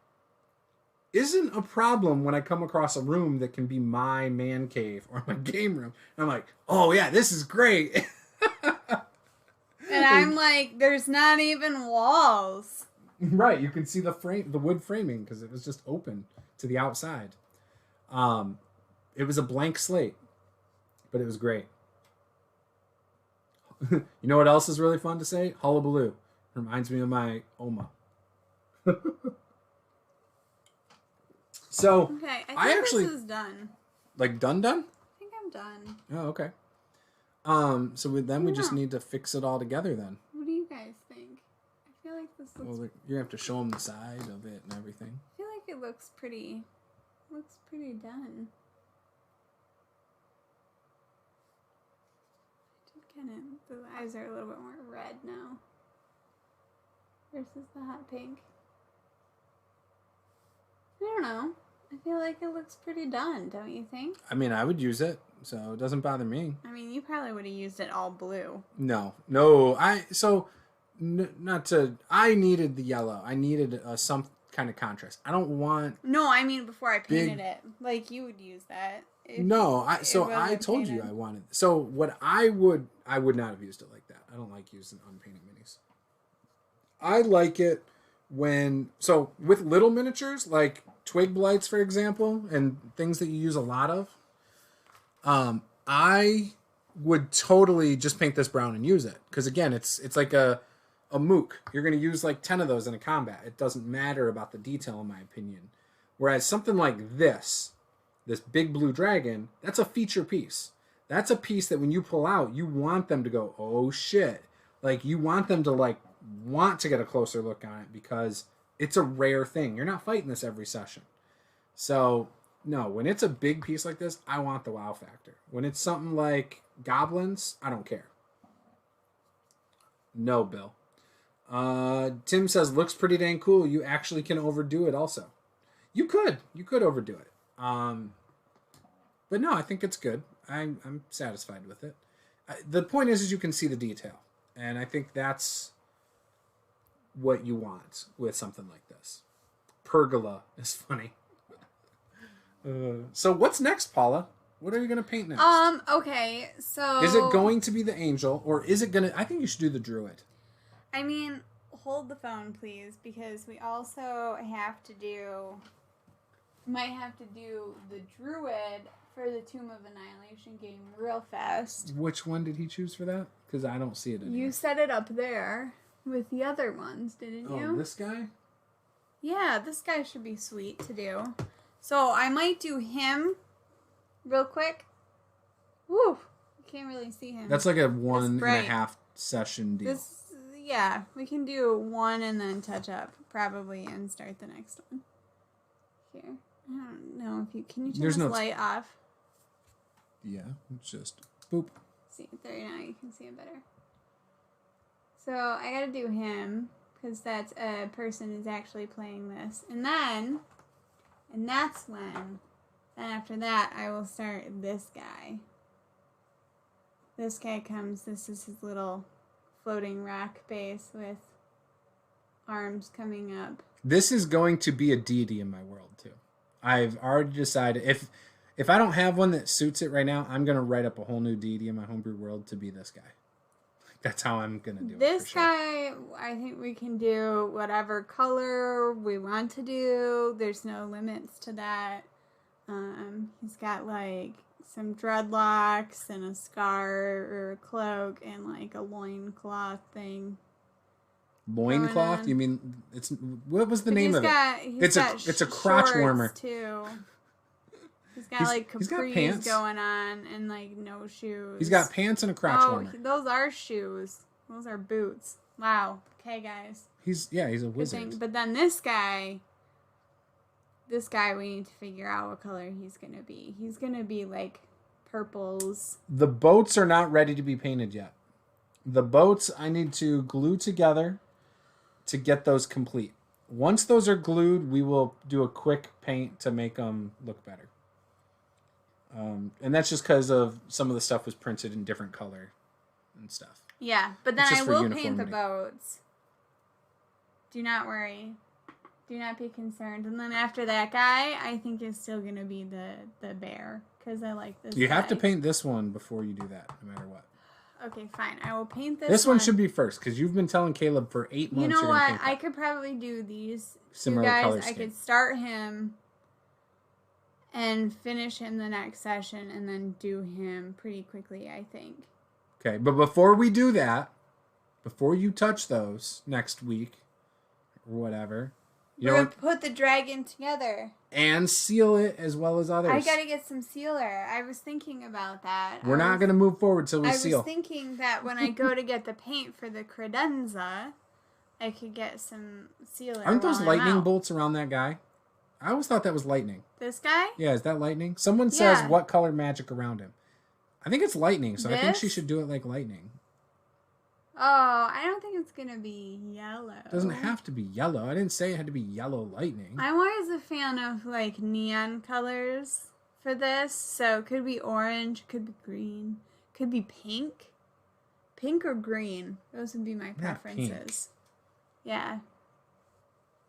isn't a problem when I come across a room that can be my man cave or my game room. And I'm like, oh yeah, this is great. And I'm like, there's not even walls. Right, you can see the wood framing because it was just open to the outside. It was a blank slate, but it was great. You know what else is really fun to say? Hullabaloo. Reminds me of my Oma. So, okay, I think this is done. Like done? I think I'm done. Oh, okay. So we just need to fix it all together then. What do you guys think? I feel like this looks... Well, you have to show them the side of it and everything. I feel like it looks pretty done. The eyes are a little bit more red now versus the hot pink. I don't know. I feel like it looks pretty done, don't you think? I mean, I would use it, so it doesn't bother me. I mean, you probably would have used it all blue. No. I needed the yellow. I needed some kind of contrast. I don't want... No, I mean before I painted it. Like, you would use that. I told you I wanted... So, what I would not have used it like that. I don't like using unpainted minis. I like it when... So, with little miniatures, like twig blights, for example, and things that you use a lot of, I would totally just paint this brown and use it. Because, again, it's like a mook. You're going to use like 10 of those in a combat. It doesn't matter about the detail, in my opinion. Whereas something like this big blue dragon, that's a feature piece. That's a piece that when you pull out, you want them to go, oh shit. Like, you want them to like want to get a closer look on it because it's a rare thing. You're not fighting this every session. So, no, when it's a big piece like this, I want the wow factor. When it's something like goblins, I don't care. No, Bill. Tim says, looks pretty dang cool. You actually can overdo it also. You could overdo it. But no, I think it's good. I'm satisfied with it. The point is you can see the detail. And I think that's what you want with something like this. Pergola is funny. So what's next, Paula? What are you going to paint next? Okay, so... Is it going to be the angel, or is it going to... I think you should do the druid. I mean, hold the phone, please, because we also have to do... Might have to do the druid for the Tomb of Annihilation game real fast. Which one did he choose for that? Because I don't see it anymore. You set it up there with the other ones, didn't you? Oh, this guy? Yeah, this guy should be sweet to do. So I might do him real quick. Woo! You can't really see him. That's like a 1.5 session deal. Yeah, we can do one and then touch up, probably, and start the next one. Here. I don't know if you... Can you turn this light off? Yeah, it's just... Boop. See, there now you can see it better. So I gotta do him, because that's a person who's actually playing this. And that's when... Then after that, I will start this guy. This guy comes, this is his little floating rock base with arms coming up. This is going to be a deity in my world, too. I've already decided, if I don't have one that suits it right now, I'm going to write up a whole new deity in my homebrew world to be this guy. That's how I'm going to do it. This guy, I think we can do whatever color we want to do. There's no limits to that. He's got like some dreadlocks and a scar or a cloak and like a loincloth thing. Loincloth? You mean what was the name of it? It's a crotch warmer too. He's got capris going on and like no shoes. He's got pants and a crotch warmer. Those are shoes. Those are boots. Wow. Okay, guys. He's a wizard. But then this guy, we need to figure out what color he's going to be. He's going to be like purples. The boats are not ready to be painted yet. The boats I need to glue together to get those complete. Once those are glued, we will do a quick paint to make them look better. And that's just because of some of the stuff was printed in different color and stuff. Yeah, but then I will paint the boats. Do not worry. Do not be concerned. And then after that guy, I think is still going to be the bear. Because I like this You have to paint this one before you do that, no matter what. Okay, fine. I will paint this one. This one should be first, because you've been telling Caleb for 8 months. You know what? I could probably do these similar two guys. color I scheme. could start him and finish him the next session and then do him pretty quickly, I think. Okay, but before we do that, before you touch those next week or whatever, we're going to put the dragon together. And seal it as well as others. I got to get some sealer. I was thinking about that. We're not going to move forward till we seal. I was thinking that when I go to get the paint for the credenza, I could get some sealer. Aren't those lightning bolts around that guy? I always thought that was lightning. This guy? Yeah, is that lightning? Someone says what color magic around him. I think it's lightning, so I think she should do it like lightning. Oh, I don't think it's going to be yellow. It doesn't have to be yellow. I didn't say it had to be yellow lightning. I'm always a fan of like neon colors for this. So it could be orange, could be green, could be pink. Pink or green. Those would be my preferences. Yeah.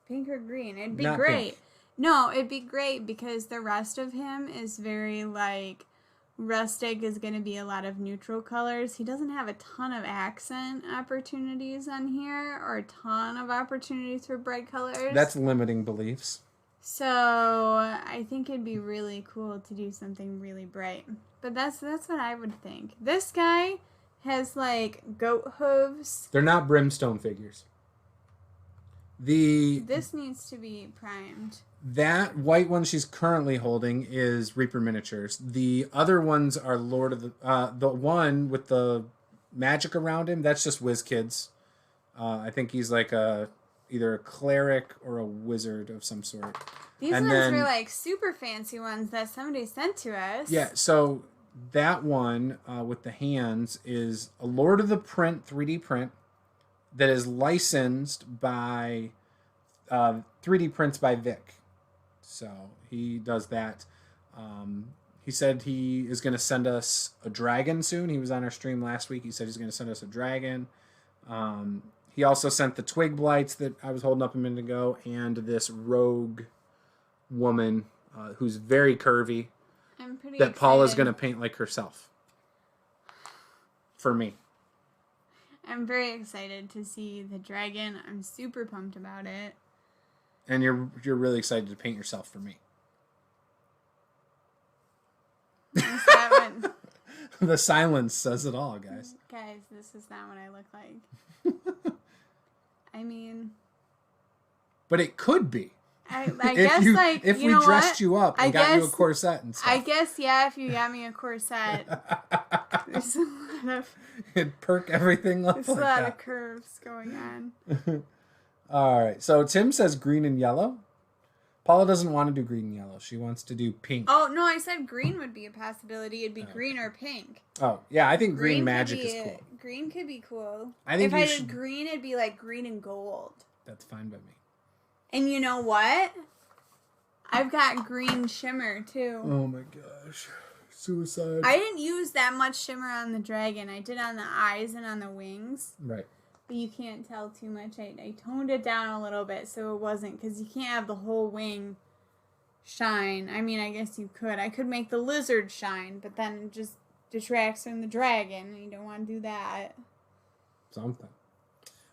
Pink or green. It'd be great. Pink. No, it'd be great because the rest of him is very like rustic, is going to be a lot of neutral colors. He doesn't have a ton of accent opportunities on here or a ton of opportunities for bright colors. That's limiting beliefs. So I think it'd be really cool to do something really bright. But that's what I would think. This guy has like goat hooves. They're not brimstone figures. This needs to be primed. That white one she's currently holding is Reaper Miniatures. The other ones are Lord of the one with the magic around him. That's just WizKids. I think he's like either a cleric or a wizard of some sort. These ones were like super fancy ones that somebody sent to us. Yeah, so that one with the hands is a Lord of the Print 3D print that is licensed by 3D Prints by Vic. So he does that. He said he is going to send us a dragon soon. He was on our stream last week. He said he's going to send us a dragon. He also sent the twig blights that I was holding up a minute ago and this rogue woman who's very curvy that Paula's going to paint like herself for me. I'm very excited to see the dragon. I'm super pumped about it. And you're really excited to paint yourself for me. The silence says it all, guys. Guys, this is not what I look like. I mean... But it could be. I guess, if we dressed you up and got you a corset and stuff. I guess, yeah, if you got me a corset. There's a lot of... It'd perk everything up. There's a lot of curves going on. All right. So Tim says green and yellow. Paula doesn't want to do green and yellow. She wants to do pink. Oh, no, I said green would be a possibility. It'd be green or pink. Oh, yeah, I think green magic is cool. Green could be cool. I think if I did green, it'd be like green and gold. That's fine by me. And you know what? I've got green shimmer, too. Oh, my gosh. Suicide. I didn't use that much shimmer on the dragon. I did on the eyes and on the wings. Right. But you can't tell too much. I toned it down a little bit so it wasn't, because you can't have the whole wing shine. I mean, I guess you could. I could make the lizard shine, but then it just detracts from the dragon, and you don't want to do that. Something.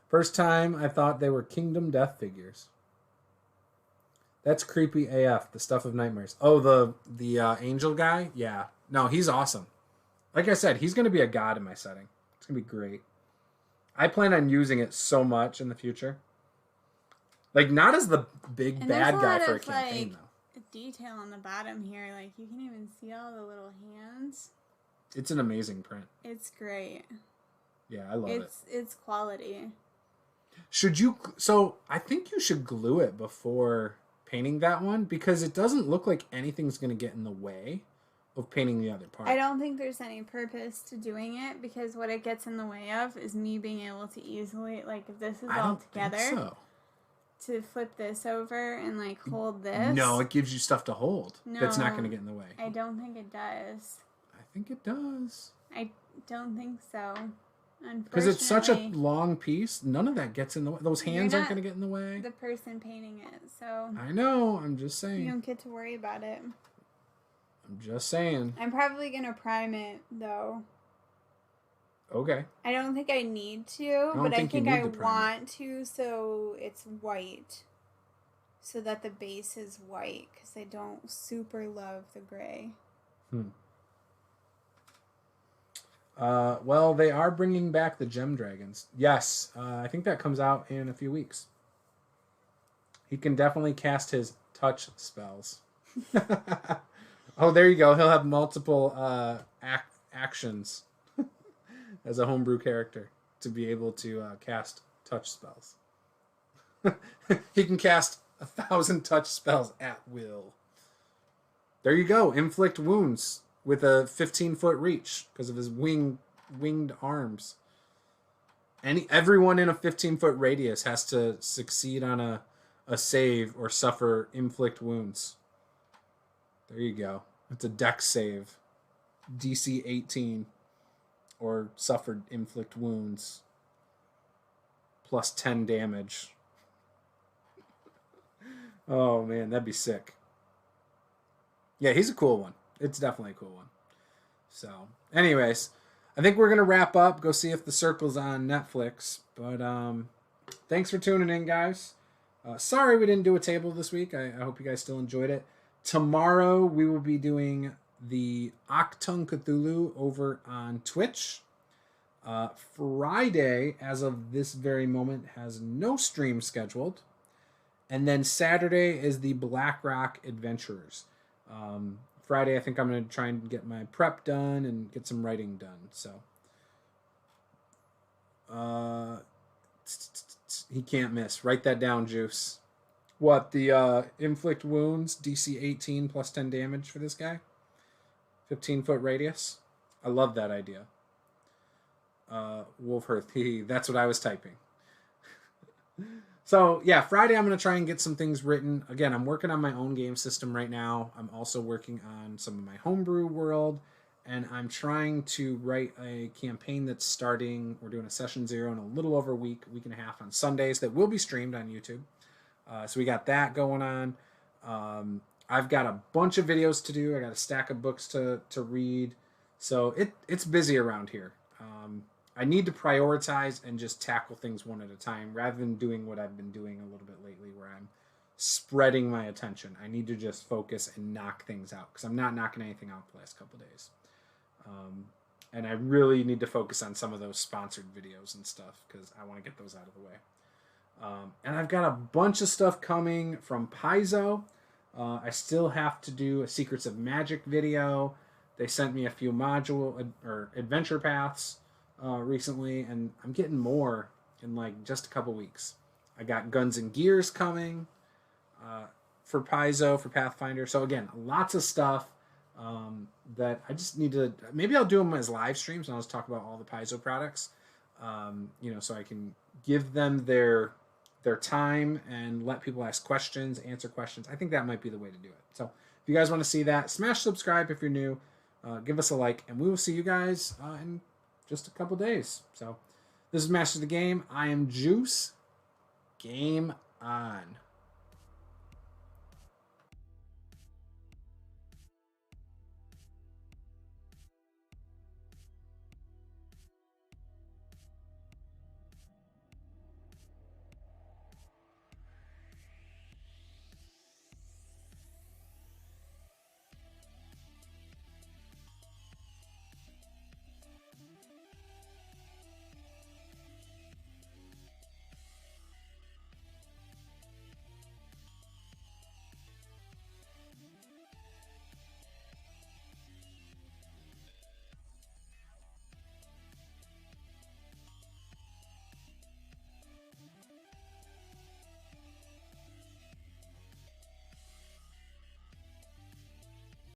First time I thought they were Kingdom Death figures. That's creepy AF, the stuff of nightmares. Oh, the angel guy? Yeah. No, he's awesome. Like I said, he's going to be a god in my setting. It's going to be great. I plan on using it so much in the future. Like, not as the big bad guy for a campaign, though. Detail on the bottom here. Like, you can even see all the little hands. It's an amazing print. It's great. Yeah, I love it. It's quality. Should you... So, I think you should glue it before painting that one, because it doesn't look like anything's going to get in the way of painting the other part. I don't think there's any purpose to doing it, because what it gets in the way of is me being able to easily, like, if this is all together, to flip this over and, like, hold this. No, it gives you stuff to hold. No, that's not going to get in the way. I don't think it does. I think it does. I don't think so. Because it's such a long piece, none of that gets in the way. Those hands aren't going to get in the way. The person painting it, so... I know, I'm just saying. You don't get to worry about it. I'm just saying. I'm probably going to prime it, though. Okay. I don't think I need to, but I think I want to, so it's white. So that the base is white, because I don't super love the gray. Well, they are bringing back the Gem Dragons. Yes, I think that comes out in a few weeks. He can definitely cast his touch spells. Oh, there you go. He'll have multiple actions as a homebrew character to be able to cast touch spells. He can cast 1,000 touch spells at will. There you go. Inflict wounds with a 15-foot reach because of his winged arms. Everyone in a 15-foot radius has to succeed on a save or suffer inflict wounds. There you go. It's a dex save. DC 18 or suffered inflict wounds plus 10 damage. Oh man, that'd be sick. Yeah, he's a cool one. It's definitely a cool one. So, anyways, I think we're going to wrap up. Go see if The Circle's on Netflix. But thanks for tuning in, guys. Sorry we didn't do a table this week. I hope you guys still enjoyed it. Tomorrow we will be doing the Octung Cthulhu over on Twitch. Friday, as of this very moment, has no stream scheduled. And then Saturday is the BlackRock Adventurers. Friday, I think I'm going to try and get my prep done and get some writing done. So He can't miss. Write that down, Juice. What, the inflict wounds, DC 18 plus 10 damage for this guy? 15-foot radius? I love that idea. Wolfhearth, that's what I was typing. So, yeah, Friday I'm going to try and get some things written. Again, I'm working on my own game system right now. I'm also working on some of my homebrew world. And I'm trying to write a campaign that's starting. We're doing a session 0 in a little over a week and a half on Sundays that will be streamed on YouTube. So we got that going on. I've got a bunch of videos to do. I got a stack of books to read. So it's busy around here. I need to prioritize and just tackle things one at a time rather than doing what I've been doing a little bit lately where I'm spreading my attention. I need to just focus and knock things out because I'm not knocking anything out the last couple of days. And I really need to focus on some of those sponsored videos and stuff because I want to get those out of the way. And I've got a bunch of stuff coming from Paizo. I still have to do a Secrets of Magic video. They sent me a few or adventure paths recently, and I'm getting more in like just a couple weeks. I got Guns and Gears coming for Paizo, for Pathfinder. So again, lots of stuff that I just need to... Maybe I'll do them as live streams and I'll just talk about all the Paizo products, so I can give them their time and let people ask questions, answer questions. I think that might be the way to do it. So if you guys want to see that, smash subscribe if you're new. Give us a like, and we will see you guys in just a couple days. So this is Masters of the Game. I am Juice. Game on.